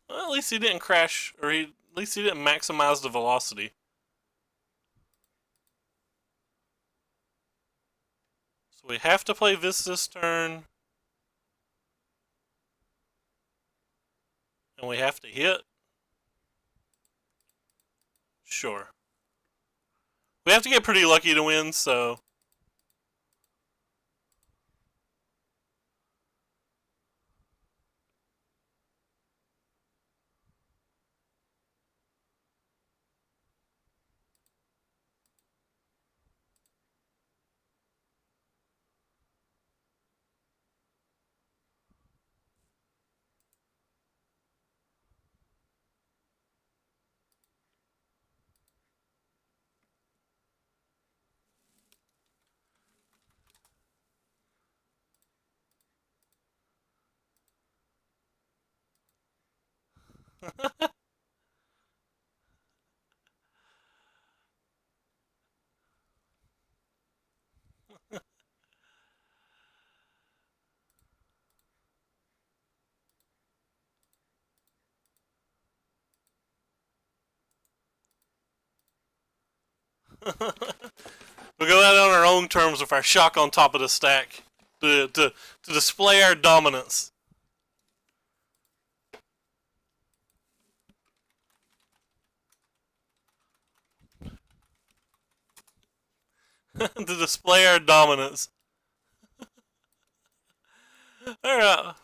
Well, at least he didn't crash, or at least he didn't maximize the velocity. So we have to play this turn. And we have to hit. Sure. We have to get pretty lucky to win, so. We'll go out on our own terms with our shock on top of the stack to display our dominance. To display our dominance. Alright.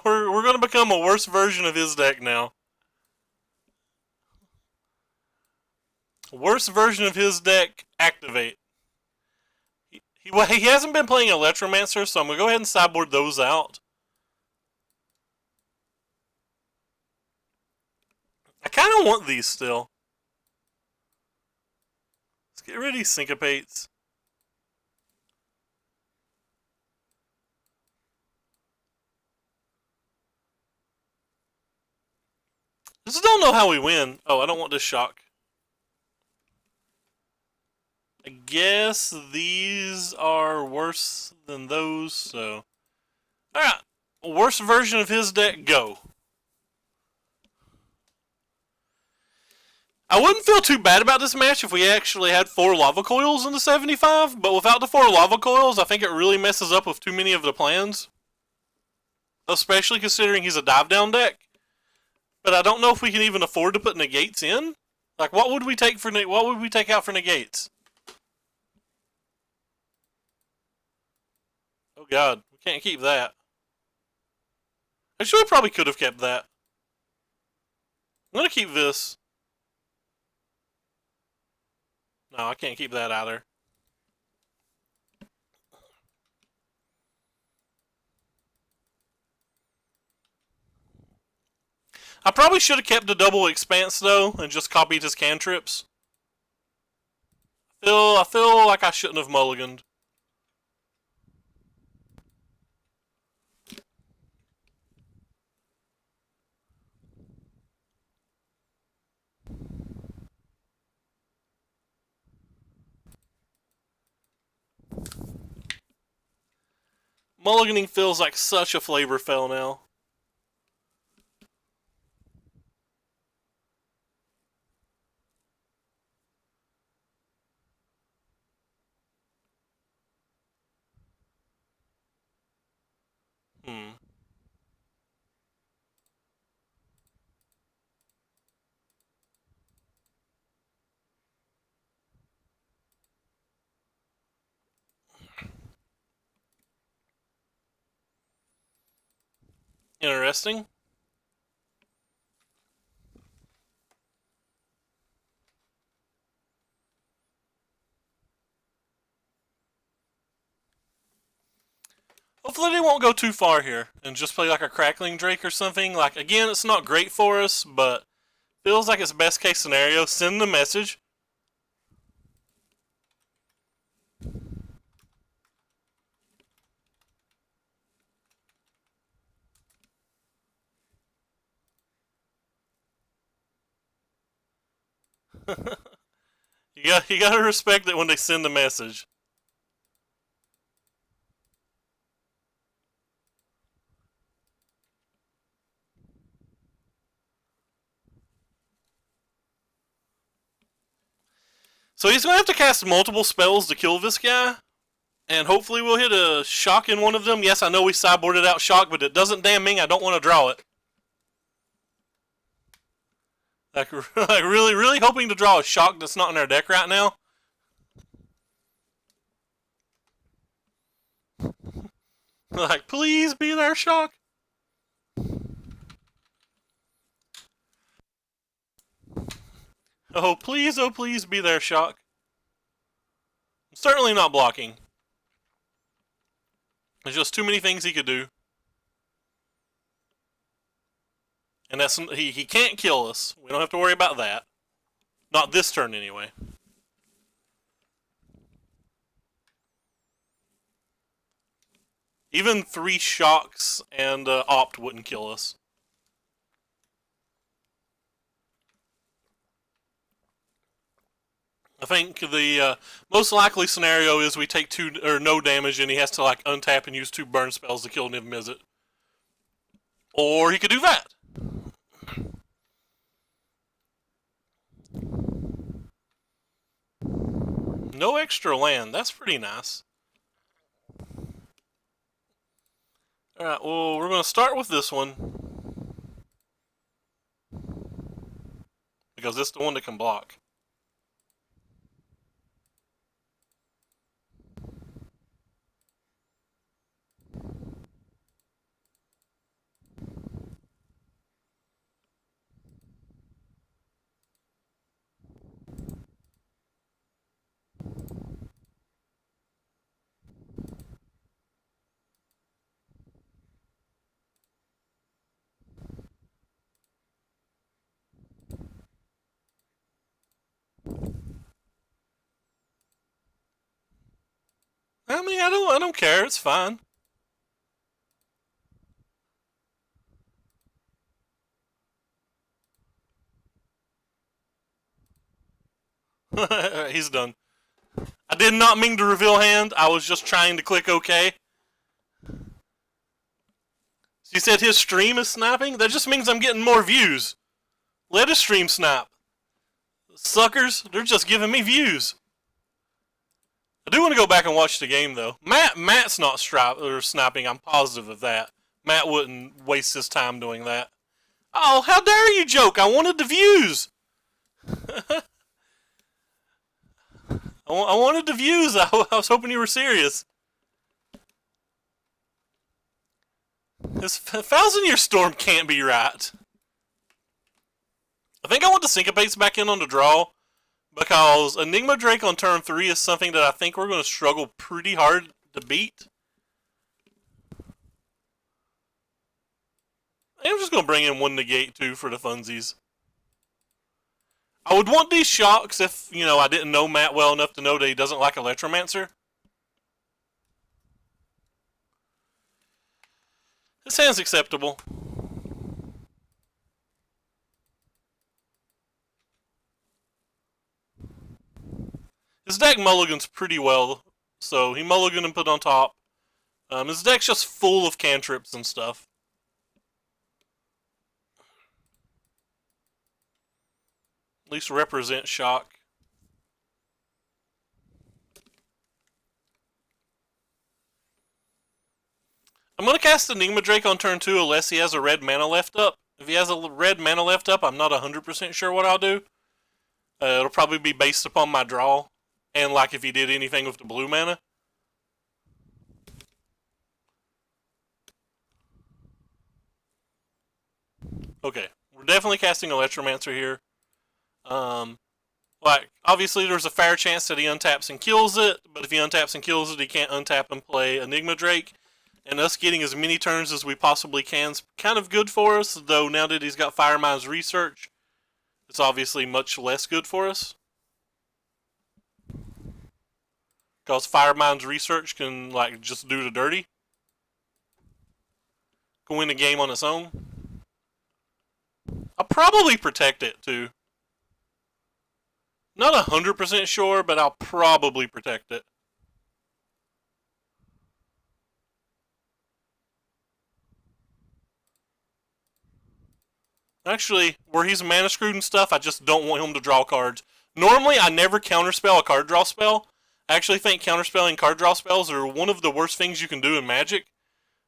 We're going to become a worse version of his deck now. Worst version of his deck, activate. He hasn't been playing Electromancer, so I'm going to go ahead and sideboard those out. I kind of want these still. Let's get rid of these Syncopates. I just don't know how we win. Oh, I don't want this shock. I guess these are worse than those, so... Alright, worst version of his deck, go. I wouldn't feel too bad about this match if we actually had 4 lava coils in the 75, but without the 4 lava coils, I think it really messes up with too many of the plans. Especially considering he's a dive down deck. But I don't know if we can even afford to put negates in. Like, what would we take out for negates? Oh god, we can't keep that. Actually, we probably could have kept that. I'm gonna keep this. No, I can't keep that either. I probably should have kept the double expanse though, and just copied his cantrips. I feel like I shouldn't have mulliganed. Mulliganing feels like such a flavor fail now. Hmm. Interesting. Hopefully they won't go too far here and just play like a Crackling Drake or something. Like, again, it's not great for us, but feels like it's best case scenario. Send the message. You gotta respect it when they send the message. So he's gonna have to cast multiple spells to kill this guy. And hopefully we'll hit a shock in one of them. Yes, I know we sideboarded out shock, but it doesn't damn mean I don't want to draw it. Like really hoping to draw a shock that's not in our deck right now. Like, please be there, shock. Oh, please be there, shock. I'm certainly not blocking. There's just too many things he could do. And that's he can't kill us. We don't have to worry about that. Not this turn, anyway. Even 3 shocks and opt wouldn't kill us. I think the most likely scenario is we take 2 or no damage, and he has to like untap and use 2 burn spells to kill Niv Mizzet. Or he could do that. No extra land. That's pretty nice. Alright, well, we're going to start with this one. Because it's the one that can block. I mean, I don't care. It's fine. He's done. I did not mean to reveal hand. I was just trying to click OK. He said his stream is snapping? That just means I'm getting more views. Let his stream snap. Suckers, they're just giving me views. I do want to go back and watch the game, though. Matt's not snapping. I'm positive of that. Matt wouldn't waste his time doing that. Oh, how dare you joke? I wanted the views. I wanted the views. I was hoping you were serious. This 1,000-year storm can't be right. I think I want the Syncopates back in on the draw, because Enigma Drake on turn 3 is something that I think we're going to struggle pretty hard to beat. I'm just going to bring in 1 Negate too for the funsies. I would want these shocks if, you know, I didn't know Matt well enough to know that he doesn't like Electromancer. This hand's acceptable. His deck mulligans pretty well, so he mulliganed and put on top. His deck's just full of cantrips and stuff. At least represent shock. I'm going to cast Enigma Drake on turn 2 unless he has a red mana left up. If he has a red mana left up, I'm not 100% sure what I'll do. It'll probably be based upon my draw. And like if he did anything with the blue mana. Okay, we're definitely casting Electromancer here. Like, obviously there's a fair chance that he untaps and kills it, but if he untaps and kills it, he can't untap and play Enigma Drake. And us getting as many turns as we possibly can is kind of good for us, though now that he's got Firemind's Research, it's obviously much less good for us. Because Firemind's Research can, like, just do the dirty. Can win the game on its own. I'll probably protect it, too. Not 100% sure, but I'll probably protect it. Actually, where he's mana screwed and stuff, I just don't want him to draw cards. Normally, I never counterspell a card draw spell. I actually think counterspelling card draw spells are one of the worst things you can do in Magic.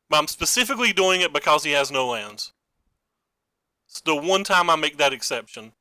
But I'm specifically doing it because he has no lands. It's the one time I make that exception.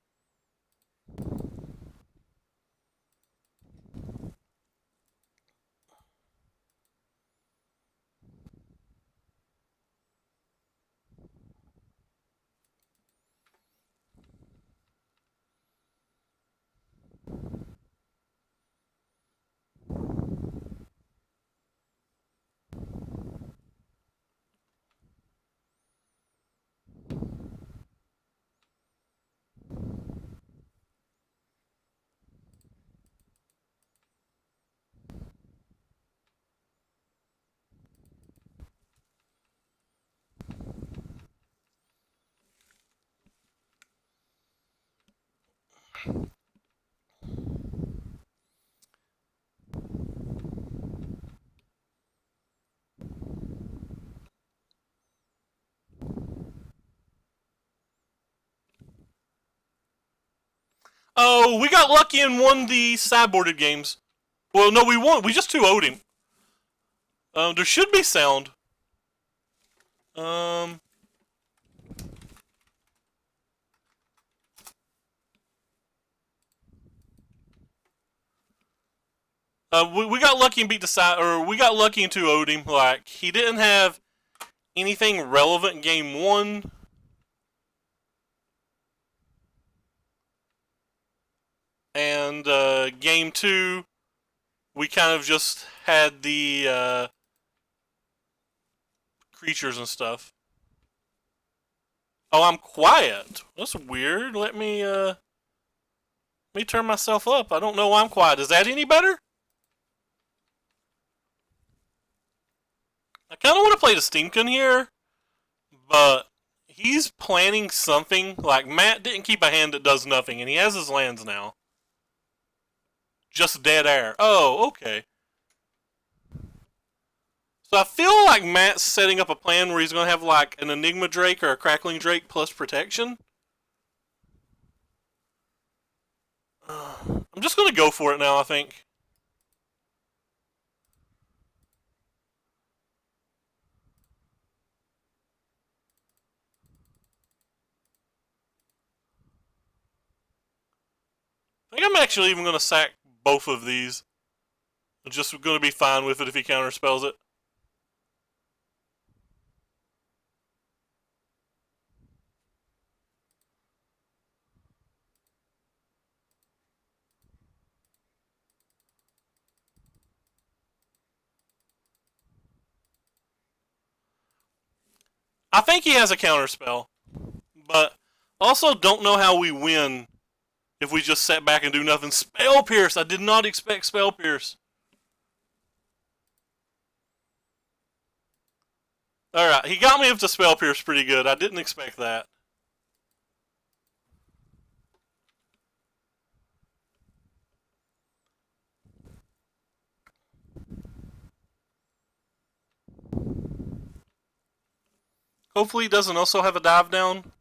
Oh, we got lucky and won the sideboarded games. Well, no, we won. We just 2-0'd him. There should be sound. We got lucky and beat the side, or we got lucky and 2-0'd him. Like, he didn't have anything relevant in game 1. And game 2, we kind of just had the creatures and stuff. Oh, I'm quiet. That's weird. Let me turn myself up. I don't know why I'm quiet. Is that any better? I kind of want to play the Steamkin here, but he's planning something. Like, Matt didn't keep a hand that does nothing, and he has his lands now. Just dead air. Oh, okay. So I feel like Matt's setting up a plan where he's going to have like an Enigma Drake or a Crackling Drake plus protection. I'm just going to go for it now, I think. I think I'm actually even going to sack both of these. I'm just going to be fine with it if he counterspells it. I think he has a counterspell, but also don't know how we win if we just sat back and do nothing. Spell Pierce! I did not expect Spell Pierce. Alright, he got me up to Spell Pierce pretty good. I didn't expect that. Hopefully he doesn't also have a dive down.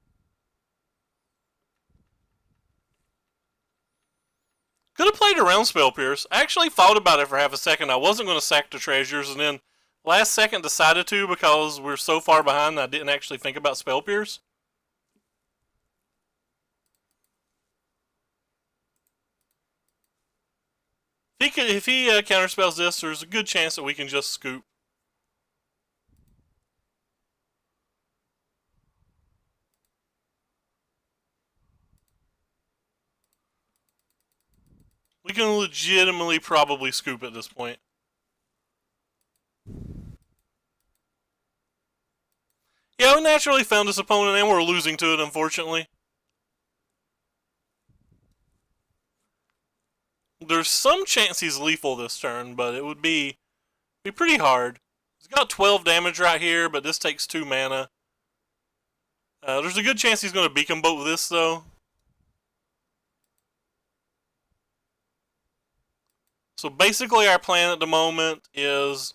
Could have played around Spell Pierce. I actually thought about it for half a second. I wasn't going to sack the treasures, and then last second decided to because we're so far behind I didn't actually think about Spell Pierce. If he counterspells this, there's a good chance that we can just scoop. We can legitimately probably scoop at this point. Yeah, we naturally found this opponent and we're losing to it, unfortunately. There's some chance he's lethal this turn, but it would be pretty hard. He's got 12 damage right here, but this takes 2 mana. There's a good chance he's going to beacon boat with this, though. So basically our plan at the moment is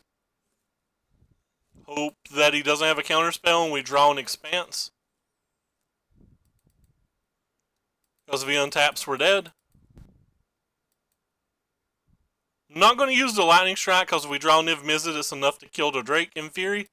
hope that he doesn't have a counterspell and we draw an Expanse. Because if he untaps, we're dead. I'm not going to use the Lightning Strike because if we draw Niv Mizzet, it's enough to kill the Drake in theory.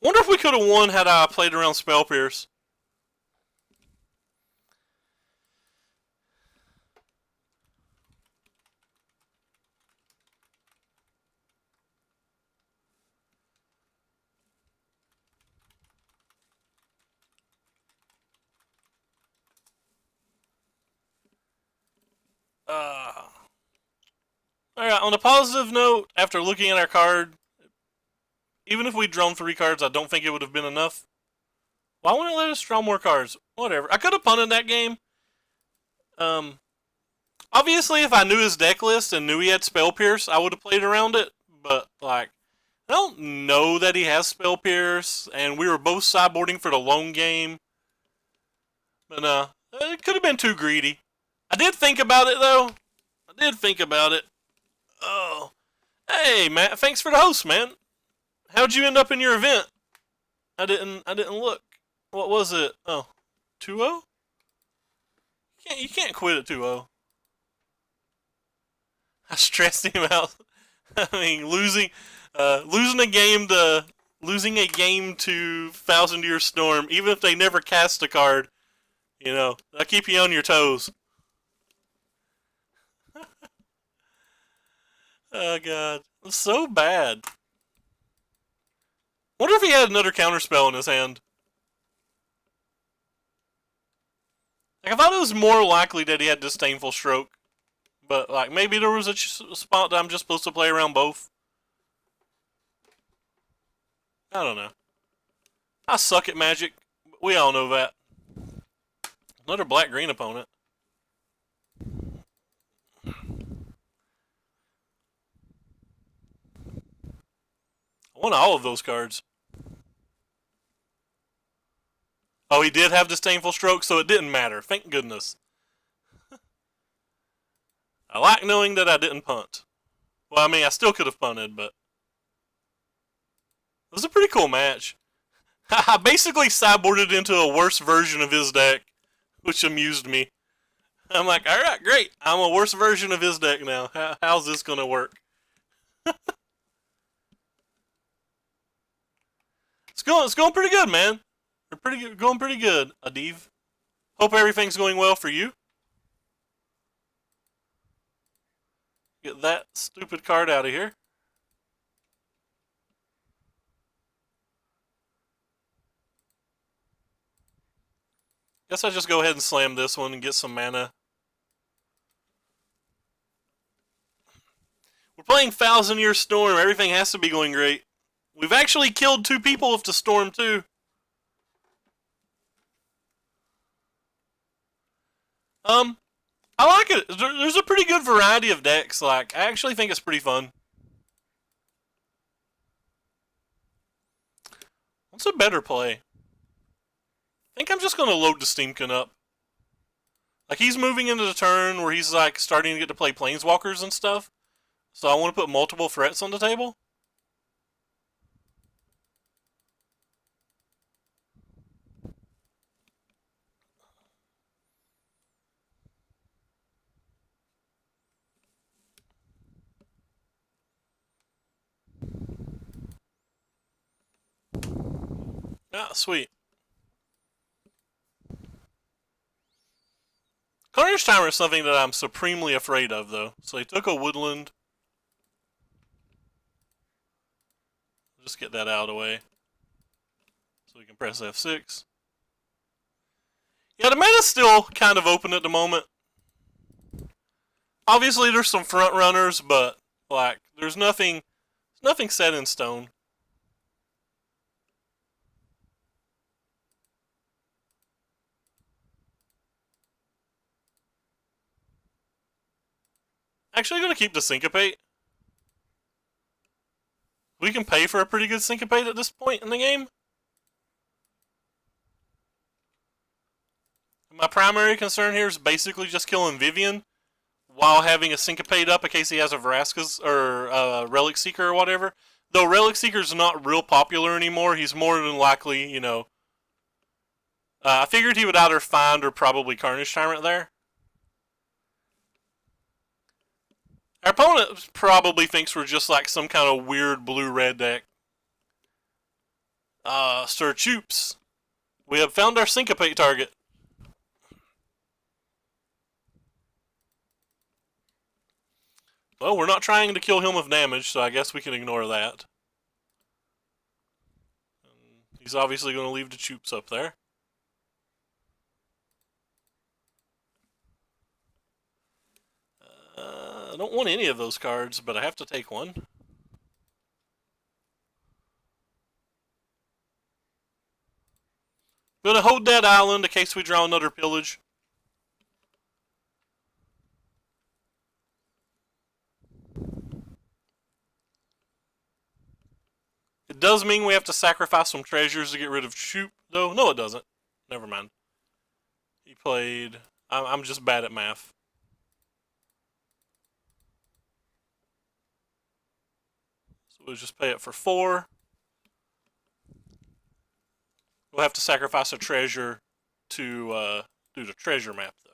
Wonder if we could have won had I played around Spell Pierce. Alright, on a positive note, after looking at our card, even if we'd drawn 3 cards, I don't think it would have been enough. Why wouldn't it let us draw more cards? Whatever. I could have punted that game. Obviously, if I knew his deck list and knew he had Spell Pierce, I would have played around it. But, like, I don't know that he has Spell Pierce, and we were both sideboarding for the lone game. But, it could have been too greedy. I did think about it, though. I did think about it. Oh. Hey, Matt. Thanks for the host, man. How'd you end up in your event? I didn't look. What was it? Oh, 2-0? You can't quit at 2-0. I stressed him out. I mean, losing a game to Thousand Year Storm, even if they never cast a card, that'll keep you on your toes. Oh god, it's so bad. Wonder if he had another counterspell in his hand. Like, I thought it was more likely that he had Disdainful Stroke, but like maybe there was a spot that I'm just supposed to play around both. I don't know. I suck at Magic. We all know that. Another black-green opponent. I want all of those cards. Oh, he did have Disdainful Stroke, so it didn't matter. Thank goodness. I like knowing that I didn't punt. Well, I mean, I still could have punted, but it was a pretty cool match. I basically sideboarded into a worse version of his deck, which amused me. I'm like, alright, great. I'm a worse version of his deck now. How's this going to work? It's going pretty good, man. We're going pretty good, Adiv. Hope everything's going well for you. Get that stupid card out of here. Guess I just go ahead and slam this one and get some mana. We're playing Thousand Year Storm. Everything has to be going great. We've actually killed 2 people with the storm, too. I like it. There's a pretty good variety of decks. Like, I actually think it's pretty fun. What's a better play? I think I'm just going to load the Steamkin up. Like, he's moving into the turn where he's, like, starting to get to play Planeswalkers and stuff. So I want to put multiple threats on the table. Ah, sweet. Carnage Timer is something that I'm supremely afraid of, though. So he took a Woodland. Just get that out of the way. So we can press F6. Yeah, the meta's still kind of open at the moment. Obviously, there's some front runners, but like, there's nothing set in stone. Actually, going to keep the Syncopate. We can pay for a pretty good Syncopate at this point in the game. My primary concern here is basically just killing Vivian while having a Syncopate up in case he has a Vraska's or a Relic Seeker or whatever. Though Relic Seeker's not real popular anymore, he's more than likely, I figured he would either find or probably Carnage Tyrant there. Our opponent probably thinks we're just like some kind of weird blue-red deck. Sir Choops, we have found our Syncopate target. Well, we're not trying to kill him with damage, so I guess we can ignore that. He's obviously going to leave the Choops up there. I don't want any of those cards, but I have to take one. I'm going to hold that island in case we draw another pillage. It does mean we have to sacrifice some treasures to get rid of Shoop, though. No, it doesn't. Never mind. He played... I'm just bad at math. we'll just pay it for 4. We'll have to sacrifice a treasure to do the treasure map, though.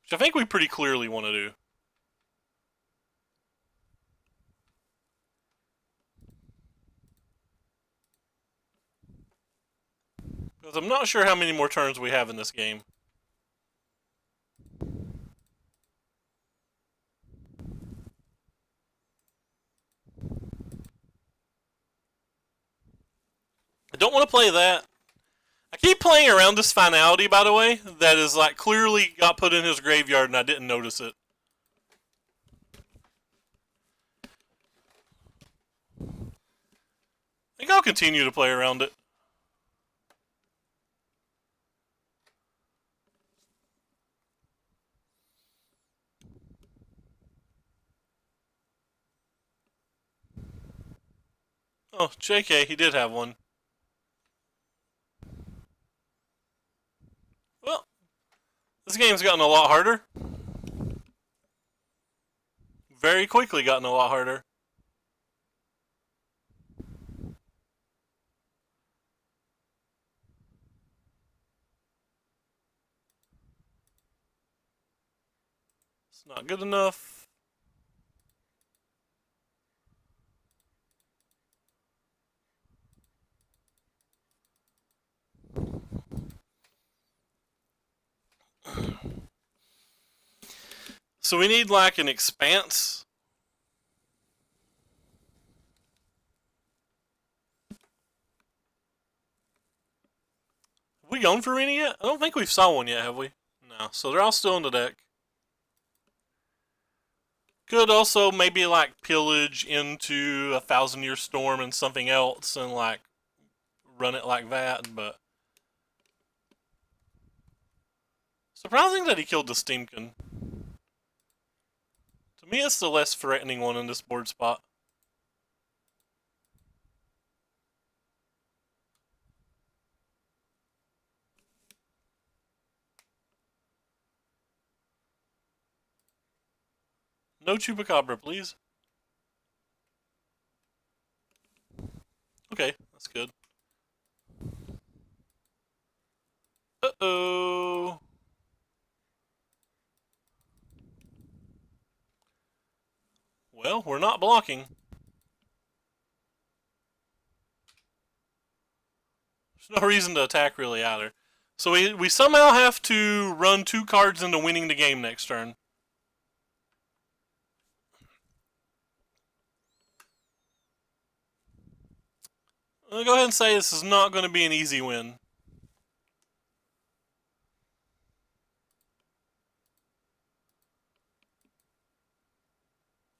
Which I think we pretty clearly want to do. Because I'm not sure how many more turns we have in this game. I don't want to play that. I keep playing around this finality, by the way, that is like clearly got put in his graveyard and I didn't notice it. I think I'll continue to play around it. Oh, JK, he did have one. Well, this game's gotten a lot harder. Very quickly gotten a lot harder. It's not good enough. So we need like an expanse. Have we gone for any yet? I don't think we've saw one yet, have we? No. So they're all still in the deck. Could also maybe like pillage into a 1,000-Year Storm and something else and like run it like that, but surprising that he killed the Steamkin. To me, it's the less threatening one in this board spot. No Chupacabra, please. Okay, that's good. Uh-oh. Well, we're not blocking. There's no reason to attack really either. So we somehow have to run 2 cards into winning the game next turn. I'll go ahead and say this is not going to be an easy win.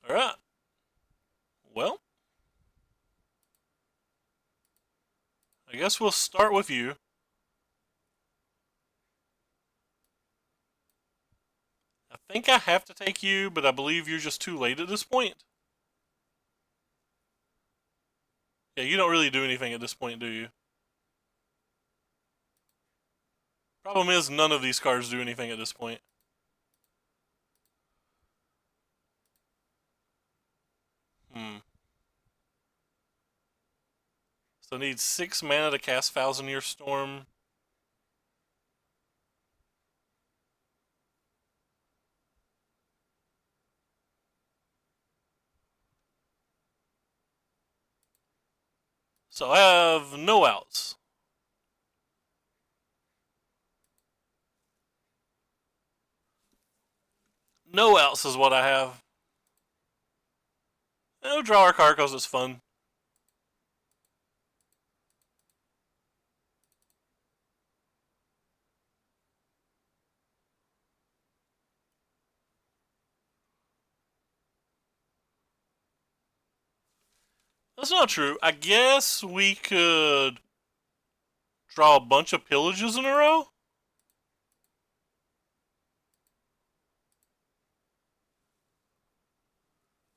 Alright. Well, I guess we'll start with you. I think I have to take you, but I believe you're just too late at this point. Yeah, you don't really do anything at this point, do you? Problem is, none of these cards do anything at this point. So I need 6 mana to cast 1,000-Year Storm. So I have no outs. No outs is what I have. We'll draw our card because it's fun. That's not true. I guess we could draw a bunch of pillages in a row.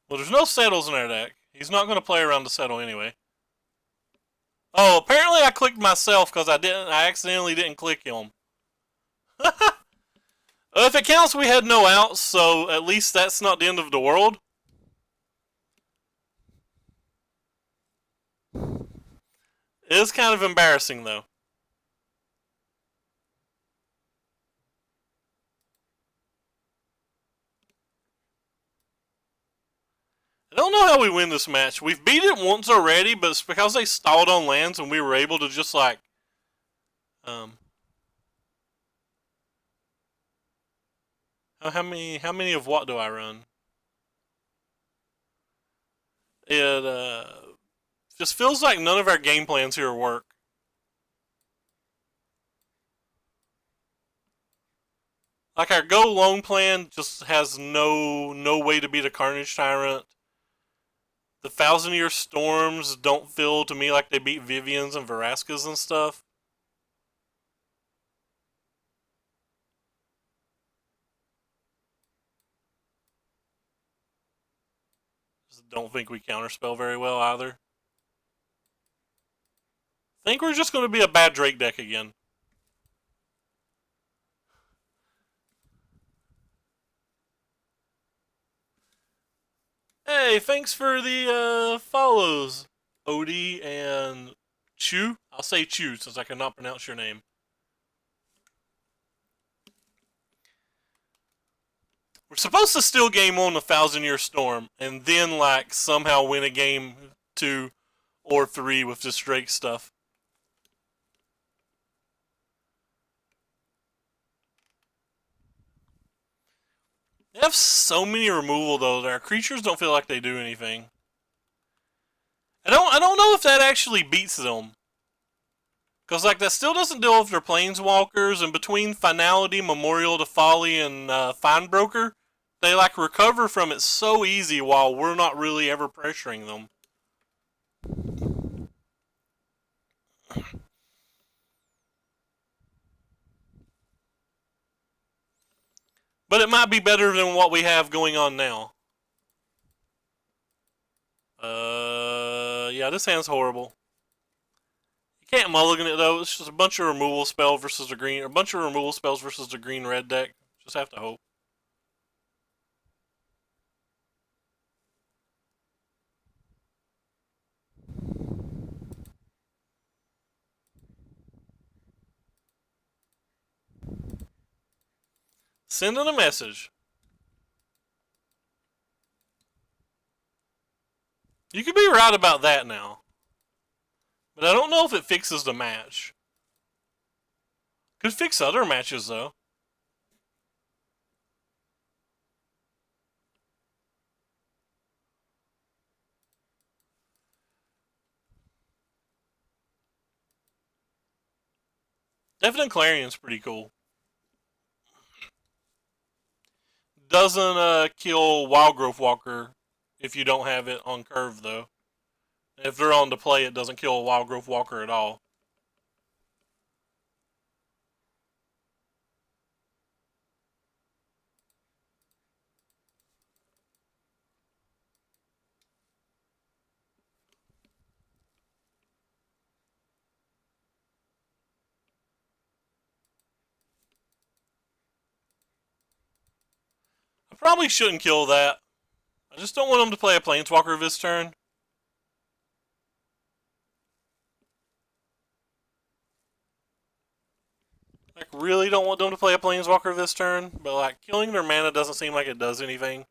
Well, there's no settles in our deck. He's not going to play around the settle anyway. Oh, apparently I clicked myself because I accidentally didn't click him. If it counts, we had no outs, so at least that's not the end of the world. It is kind of embarrassing, though. I don't know how we win this match. We've beat it once already, but it's because they stalled on lands and we were able to just like, um, how many of what do I run? It just feels like none of our game plans here work. Like our go long plan just has no way to beat a Carnage Tyrant. The Thousand Year Storms don't feel to me like they beat Vivians and Veraskas and stuff. Just don't think we counterspell very well either. Think we're just going to be a bad Drake deck again. Hey, thanks for the follows, Odie and Chu. I'll say Chu since I cannot pronounce your name. We're supposed to still game on the Thousand Year Storm and then like somehow win a game 2 or 3 with this Drake stuff. They have so many removal though that our creatures don't feel like they do anything. I don't know if that actually beats them. Because like that still doesn't deal with their planeswalkers, and between Finality, Memorial to Folly, and Findbroker, they like recover from it so easy while we're not really ever pressuring them. But it might be better than what we have going on now. Yeah, this hand's horrible. You can't mulligan it though. It's just a bunch of removal spell versus a green, a bunch of removal spells versus the green red deck. Just have to hope. Sending a message. You could be right about that now. But I don't know if it fixes the match. Could fix other matches though. Definite Clarion's pretty cool. Doesn't kill Wildgrowth Walker if you don't have it on curve though. If they're on to play, it doesn't kill a Wildgrowth Walker at all. I probably shouldn't kill that. I just don't want him to play a Planeswalker this turn. Like, really don't want them to play a Planeswalker this turn, but like, killing their mana doesn't seem like it does anything.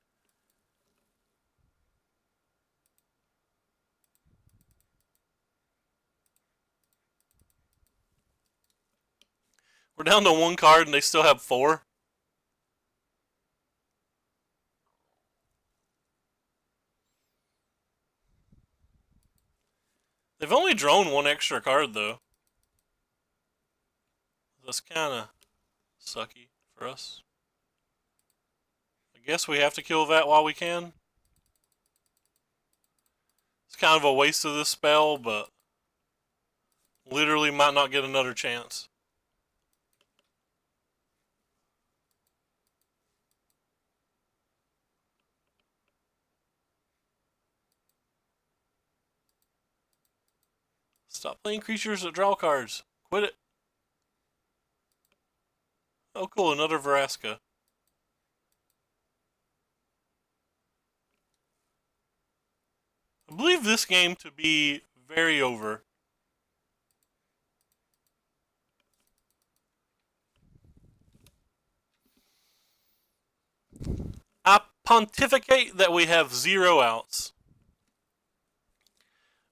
We're down to one card and they still have 4. They've only drawn 1 extra card though. That's kinda sucky for us. I guess we have to kill that while we can. It's kind of a waste of this spell, but literally might not get another chance. Stop playing creatures that draw cards. Quit it. Oh cool, another Vraska. I believe this game to be very over. I pontificate that we have 0 outs.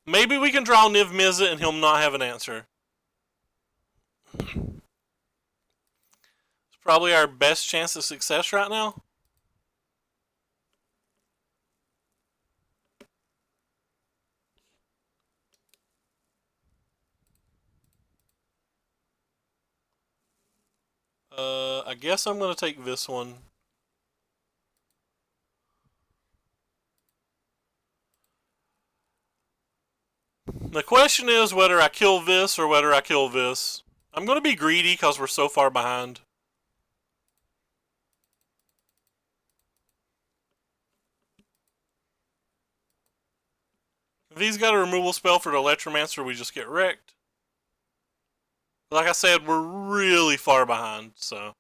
Maybe we can draw Niv Mizzet and he'll not have an answer. It's probably our best chance of success right now. I guess I'm going to take this one. The question is whether I kill this or whether I kill this. I'm going to be greedy because we're so far behind. If he's got a removal spell for the Electromancer, we just get wrecked. Like I said, we're really far behind, so.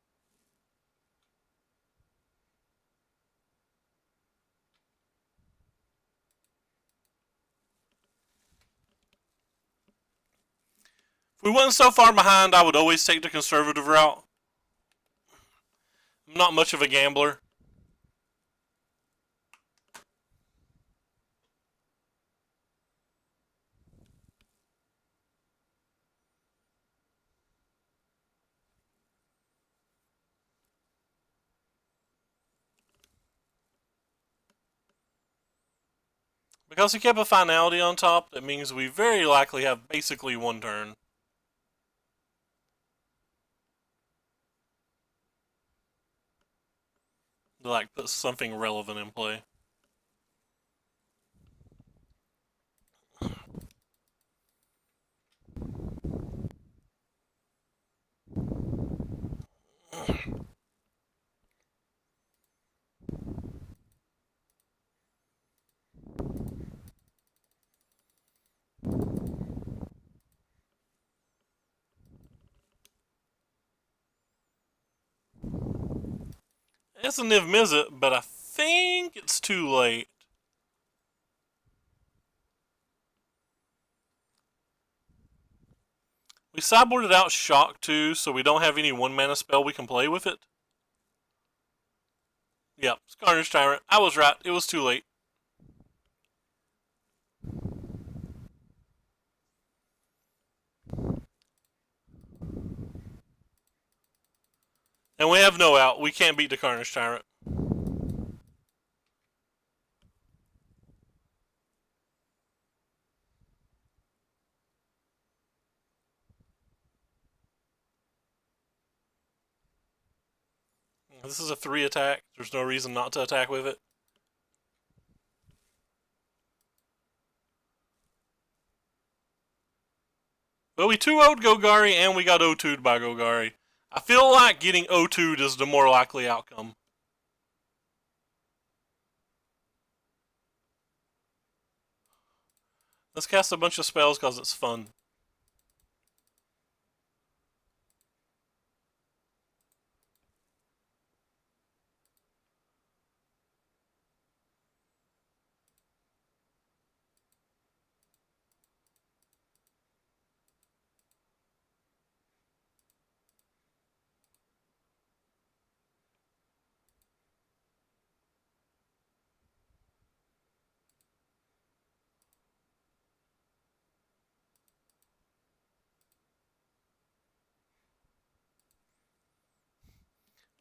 If we weren't so far behind, I would always take the conservative route. I'm not much of a gambler. Because he kept a finality on top, that means we very likely have basically one turn. To like put something relevant in play. It's a Niv Mizzet, but I think it's too late. We sideboarded out Shock too, so we don't have any 1-mana spell we can play with it. Yep, Skarnish Tyrant. I was right. It was too late. And we have no out. We can't beat the Carnage Tyrant. This is a 3 attack. There's no reason not to attack with it. But we 2-0'd Golgari and we got 0-2'd by Golgari. I feel like getting 0-2'd is the more likely outcome. Let's cast a bunch of spells because it's fun.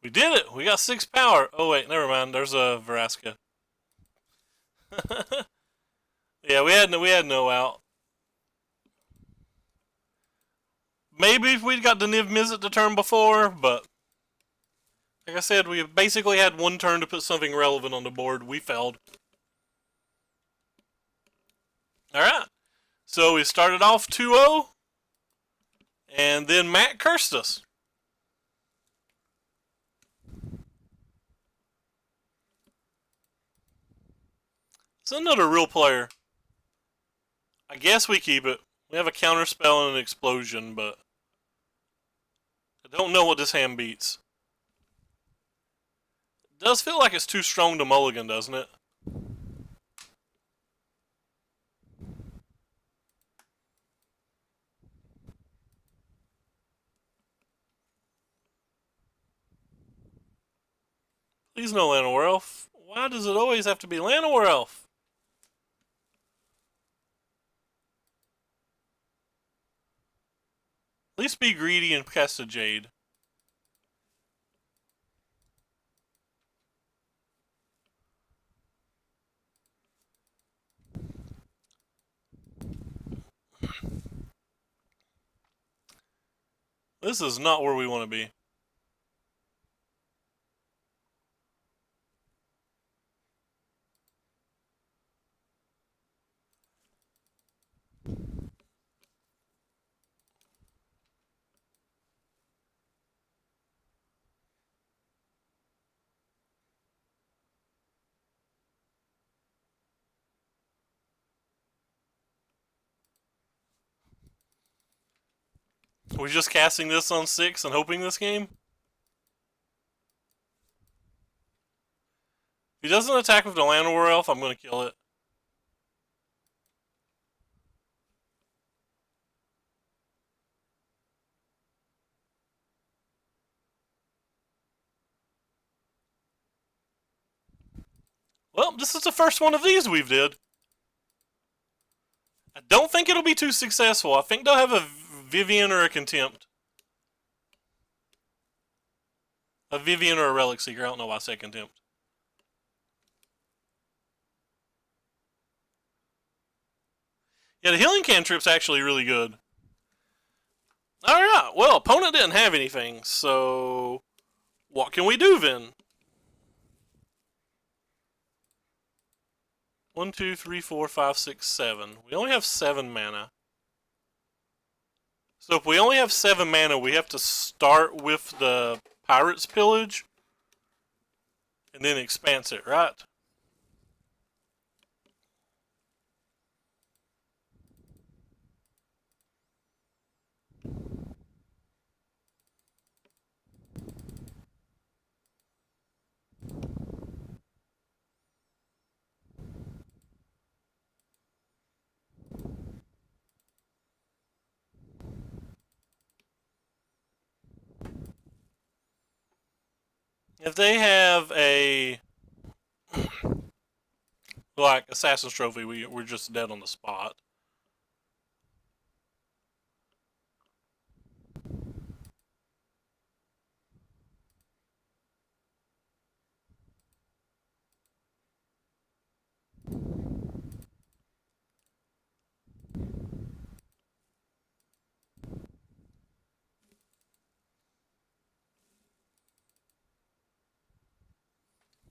We did it! We got 6 power! Oh wait, never mind. There's a Vraska. Yeah, we had no out. Maybe if we'd got the Niv Mizzet the turn before, but like I said, we basically had one turn to put something relevant on the board. We failed. Alright. So we started off 2-0, and then Matt cursed us. It's another real player. I guess we keep it. We have a counter spell and an explosion, but I don't know what this hand beats. It does feel like it's too strong to mulligan, doesn't it? Please no Llanowar Elf. Why does it always have to be Llanowar Elf? At least be greedy and cast a Jade. This is not where we want to be. Are we just casting this on 6 and hoping this game? If he doesn't attack with the Llanowar Elf, I'm going to kill it. Well, this is the first one of these we've did. I don't think it'll be too successful. I think they'll have a Vivian or a Contempt. A Vivian or a Relic Seeker. I don't know why I said Contempt. Yeah, the healing cantrip's actually really good. Alright, well, opponent didn't have anything, so what can we do then? 1, 2, 3, 4, 5, 6, 7. We only have 7 mana. So if we only have 7 mana, we have to start with the Pirate's Pillage and then expanse it, right? If they have a like Assassin's Trophy, we're just dead on the spot.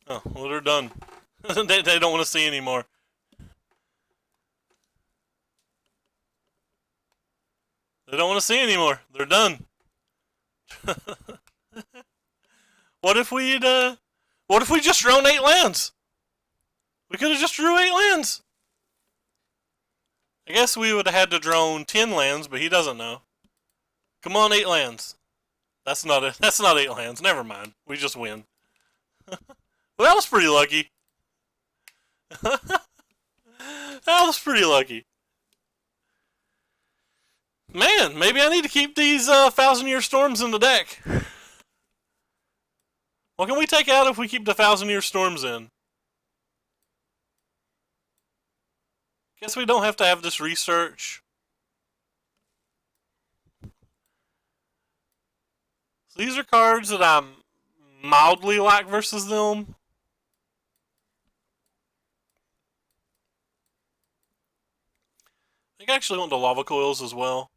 Oh, well, they're done. they don't want to see anymore. They don't want to see anymore. They're done. What if we just drone 8 lands? We could have just drew 8 lands. I guess we would have had to drone 10 lands, but he doesn't know. Come on, 8 lands. That's not 8 lands. Never mind. We just win. Well, that was pretty lucky. That was pretty lucky. Man, maybe I need to keep these Thousand Year Storms in the deck. What can we take out if we keep the Thousand Year Storms in? Guess we don't have to have this research. So these are cards that I'm mildly like versus them. I think I actually want the Lava Coils as well.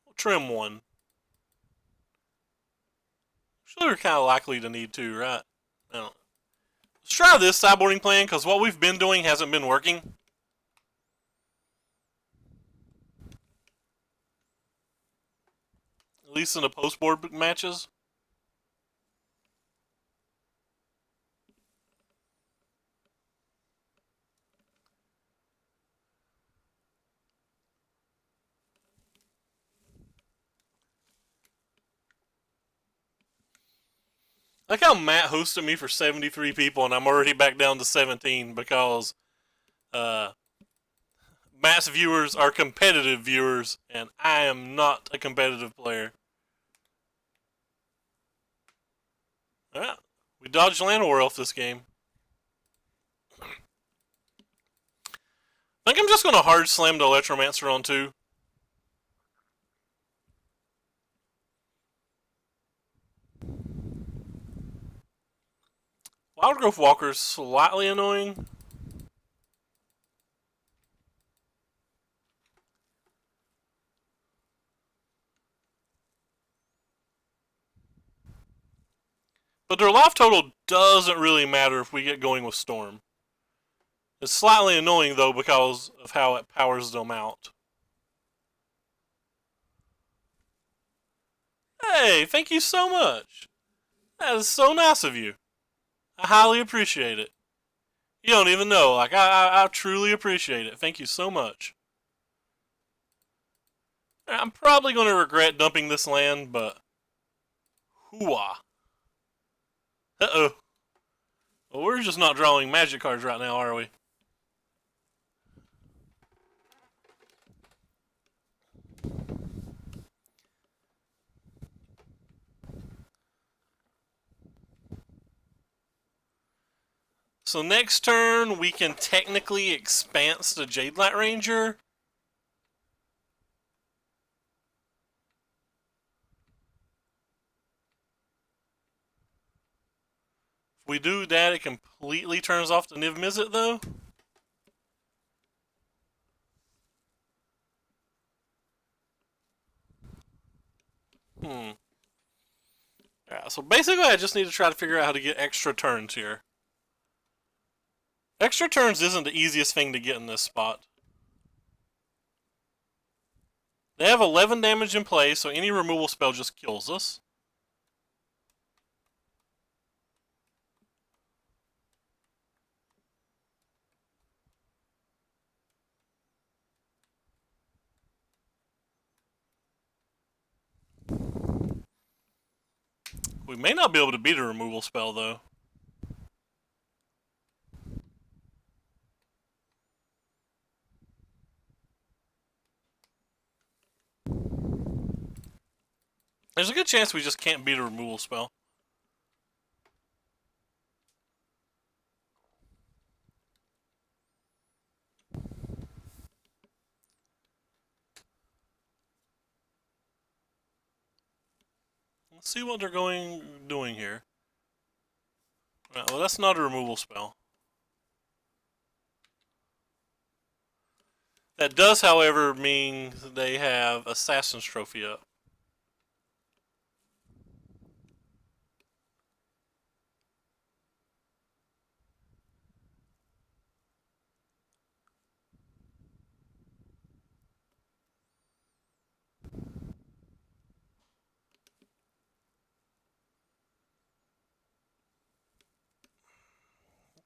We'll trim one. Actually, we're kind of likely to need to, right? No. Let's try this sideboarding plan, because what we've been doing hasn't been working. At least in the post-board matches. Like how Matt hosted me for 73 people and I'm already back down to 17 because Matt's viewers are competitive viewers, and I am not a competitive player. Alright, we dodged Llanowar Elf this game. I think I'm just going to hard slam the Electromancer on 2. Wildgrowth Walker's slightly annoying. But their life total doesn't really matter if we get going with Storm. It's slightly annoying, though, because of how it powers them out. Hey, thank you so much. That is so nice of you. I highly appreciate it. You don't even know. Like, I truly appreciate it. Thank you so much. I'm probably going to regret dumping this land, but... Hooah. Uh-oh. Well, we're just not drawing magic cards right now, are we? So next turn, we can technically expanse the Jadelight Ranger. If we do that, it completely turns off the Niv Mizzet, though. Yeah, so basically I just need to try to figure out how to get extra turns here. Extra turns isn't the easiest thing to get in this spot. They have 11 damage in play, so any removal spell just kills us. We may not be able to beat a removal spell, though. There's a good chance we just can't beat a removal spell. Let's see what they're doing here. Right, well, that's not a removal spell. That does, however, mean they have Assassin's Trophy up.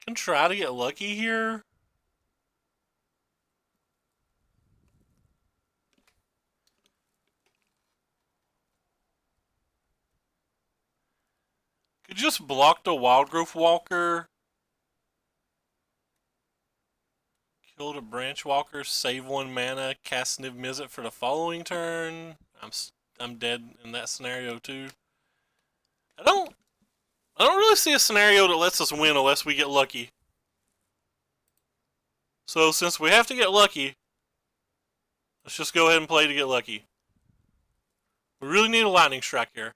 Can try to get lucky here. Could just block the Wildgrowth Walker. Kill the Branch Walker, save 1 mana, cast Niv Mizzet for the following turn. I'm dead in that scenario too. I don't really see a scenario that lets us win unless we get lucky. So since we have to get lucky, let's just go ahead and play to get lucky. We really need a lightning strike here.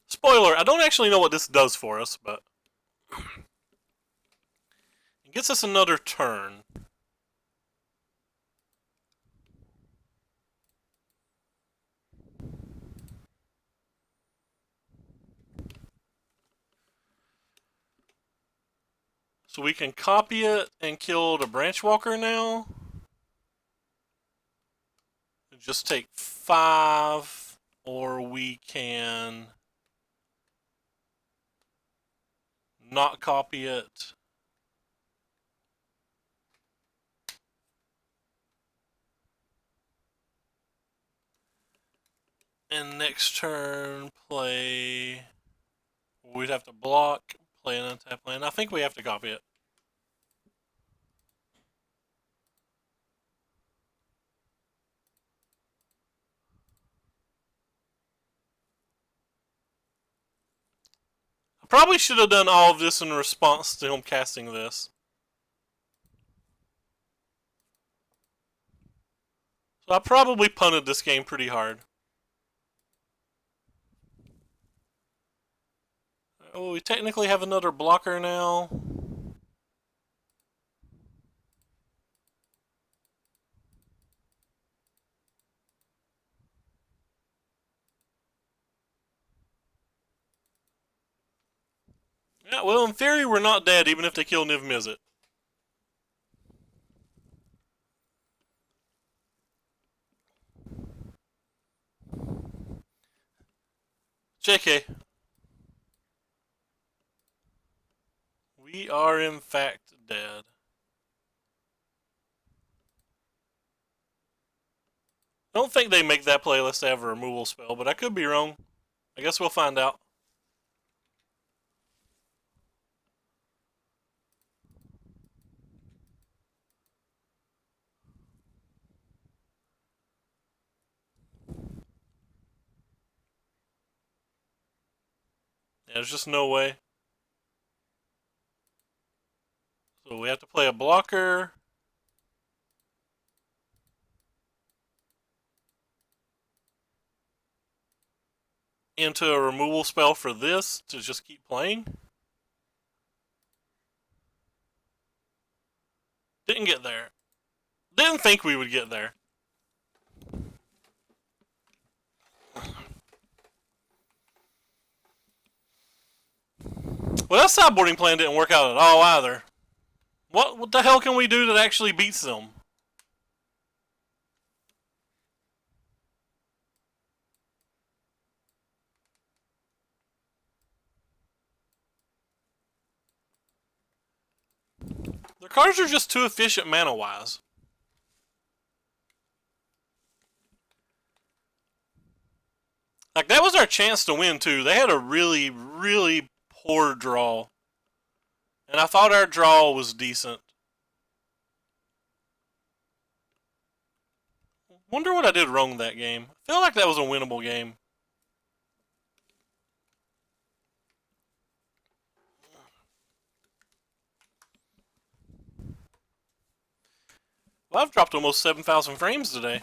Spoiler, I don't actually know what this does for us, but it gets us another turn. So we can copy it and kill the Branch Walker now. Just take 5, or we can not copy it. And next turn, play. We'd have to block, play an untapped land. I think we have to copy it. I probably should have done all of this in response to him casting this. So I probably punted this game pretty hard. Oh, we technically have another blocker now. Yeah, well, in theory, we're not dead even if they kill Niv Mizzet. JK. We are, in fact, dead. I don't think they make that playlist to have a removal spell, but I could be wrong. I guess we'll find out. Yeah, there's just no way. So we have to play a blocker. Into a removal spell for this to just keep playing. Didn't get there. Didn't think we would get there. Well, that sideboarding plan didn't work out at all either. What the hell can we do that actually beats them? Their cards are just too efficient mana-wise. Like, that was our chance to win, too. They had a really, really poor draw. And I thought our draw was decent. Wonder what I did wrong that game. I feel like that was a winnable game. Well, I've dropped almost 7,000 frames today.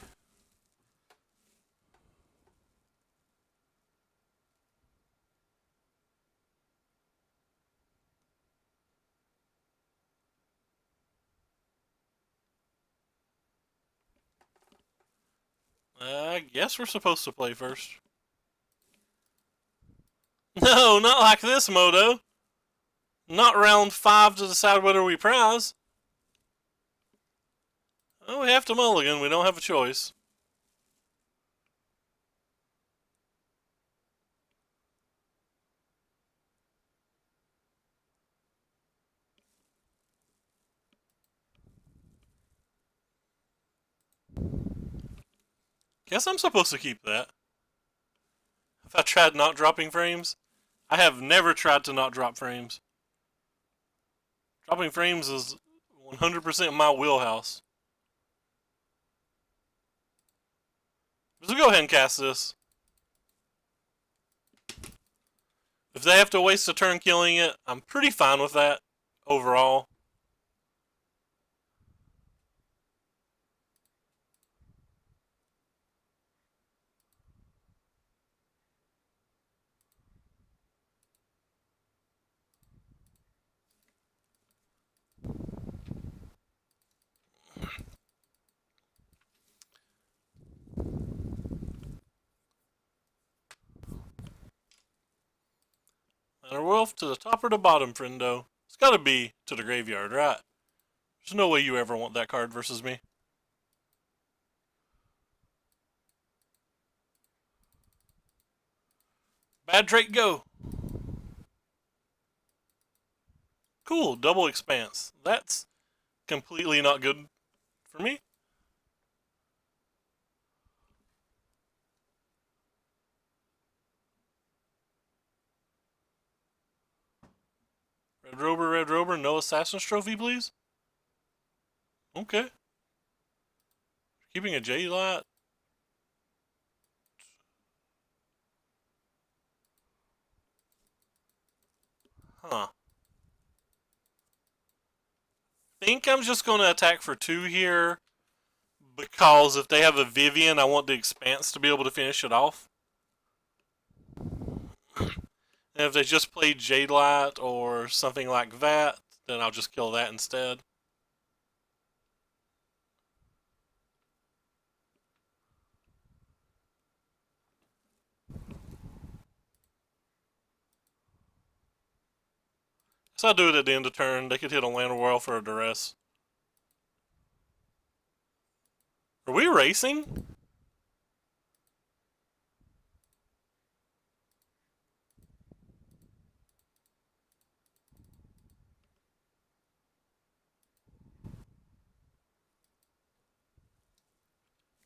I guess we're supposed to play first. No, not like this, Moto. Not round 5 to decide whether we prize. Oh, we have to mulligan. We don't have a choice. Guess I'm supposed to keep that. If I tried not dropping frames, I have never tried to not drop frames. Dropping frames is 100% my wheelhouse. Let's go ahead and cast this. If they have to waste a turn killing it, I'm pretty fine with that overall. And a wolf to the top or the bottom, friendo. It's gotta be to the graveyard, right? There's no way you ever want that card versus me. Bad Drake, go! Cool, double expanse. That's completely not good for me. Red Rover, no Assassin's Trophy, please? Okay. Keeping a J-Light. Huh. Think I'm just going to attack for 2 here, because if they have a Vivian, I want the Expanse to be able to finish it off. And if they just play Jadelight or something like that, then I'll just kill that instead. So I'll do it at the end of turn. They could hit a Land Royal for a Duress. Are we racing?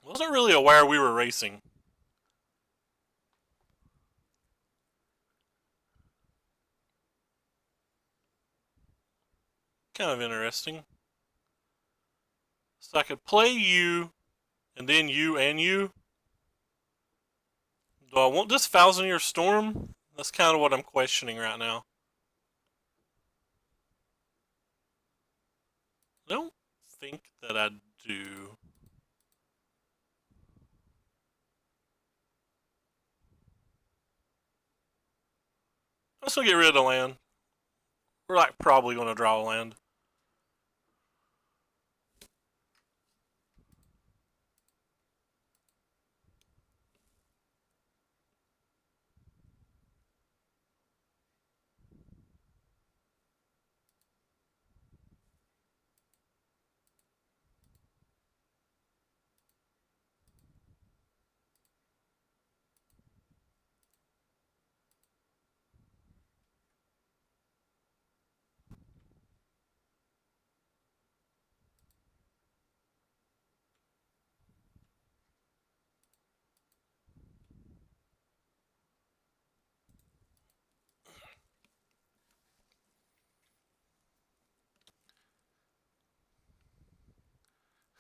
Wasn't really aware we were racing. Kind of interesting. So I could play you, and then you and you. Do I want this 1,000-Year Storm? That's kind of what I'm questioning right now. I don't think that I do. Let's go get rid of the land. We're like probably going to draw a land.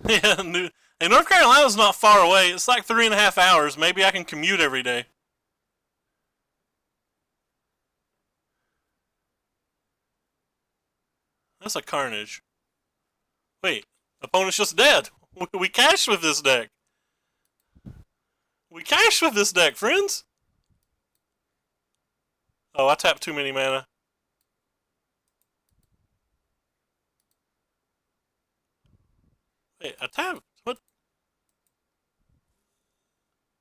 Yeah, and North Carolina's not far away. It's like 3.5 hours. Maybe I can commute every day. That's a carnage. Wait, opponent's just dead. We cashed with this deck. We cashed with this deck, friends. Oh, I tapped too many mana. Wait, I tapped? What?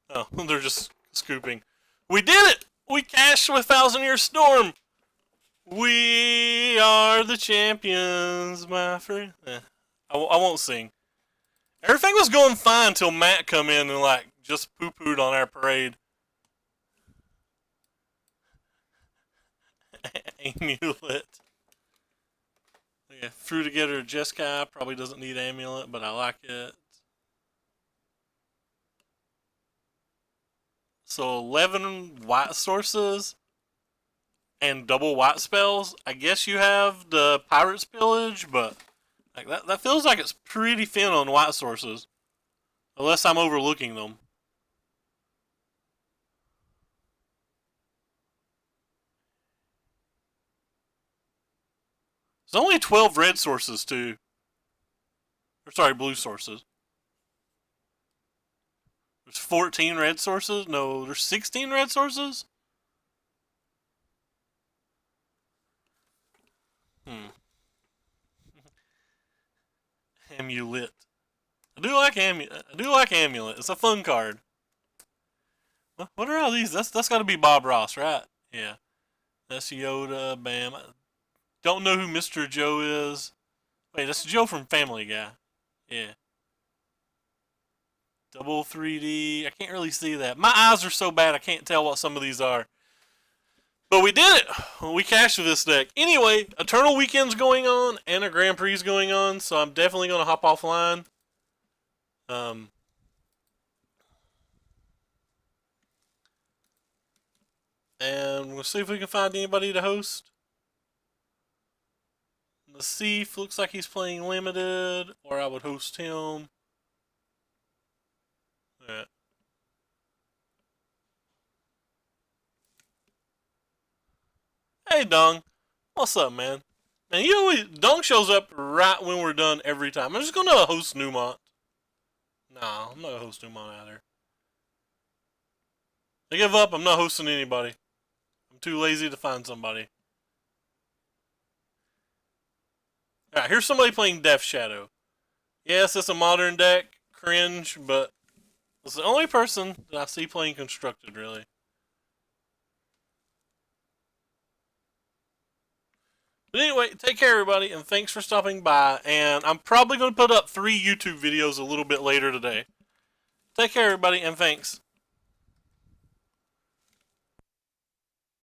Oh, they're just scooping. We did it! We cashed with 1,000-Year Storm! We are the champions, my friend. I won't sing. Everything was going fine until Matt come in and like just poo-pooed on our parade. Amulet. Yeah, Fruitigator Jeskai probably doesn't need Amulet, but I like it. So 11 white sources and double white spells. I guess you have the Pirate's Pillage, but like that feels like it's pretty thin on white sources. Unless I'm overlooking them. There's only 12 red sources too. Or sorry, blue sources. There's 14 red sources? No, there's 16 red sources? Hmm. Amulet. I do like Amulet. It's a fun card. What are all these? That's got to be Bob Ross, right? Yeah. That's Yoda. Bam. Don't know who Mr. Joe is. Wait, that's Joe from Family Guy. Yeah. Double 3D. I can't really see that. My eyes are so bad I can't tell what some of these are. But we did it! We cashed with this deck. Anyway, Eternal Weekend's going on and a Grand Prix going on, so I'm definitely going to hop offline. Um, and we'll see if we can find anybody to host. Nassif looks like he's playing limited, or I would host him. Yeah. Hey, Dong. What's up, man? Man, you always Dong shows up right when we're done every time. I'm just gonna host Newmont. Nah, I'm not gonna host Newmont either. I give up. I'm not hosting anybody. I'm too lazy to find somebody. Alright, here's somebody playing Death Shadow. Yes, it's a modern deck. Cringe, but it's the only person that I see playing Constructed, really. But anyway, take care, everybody, and thanks for stopping by. And I'm probably going to put up 3 YouTube videos a little bit later today. Take care, everybody, and thanks.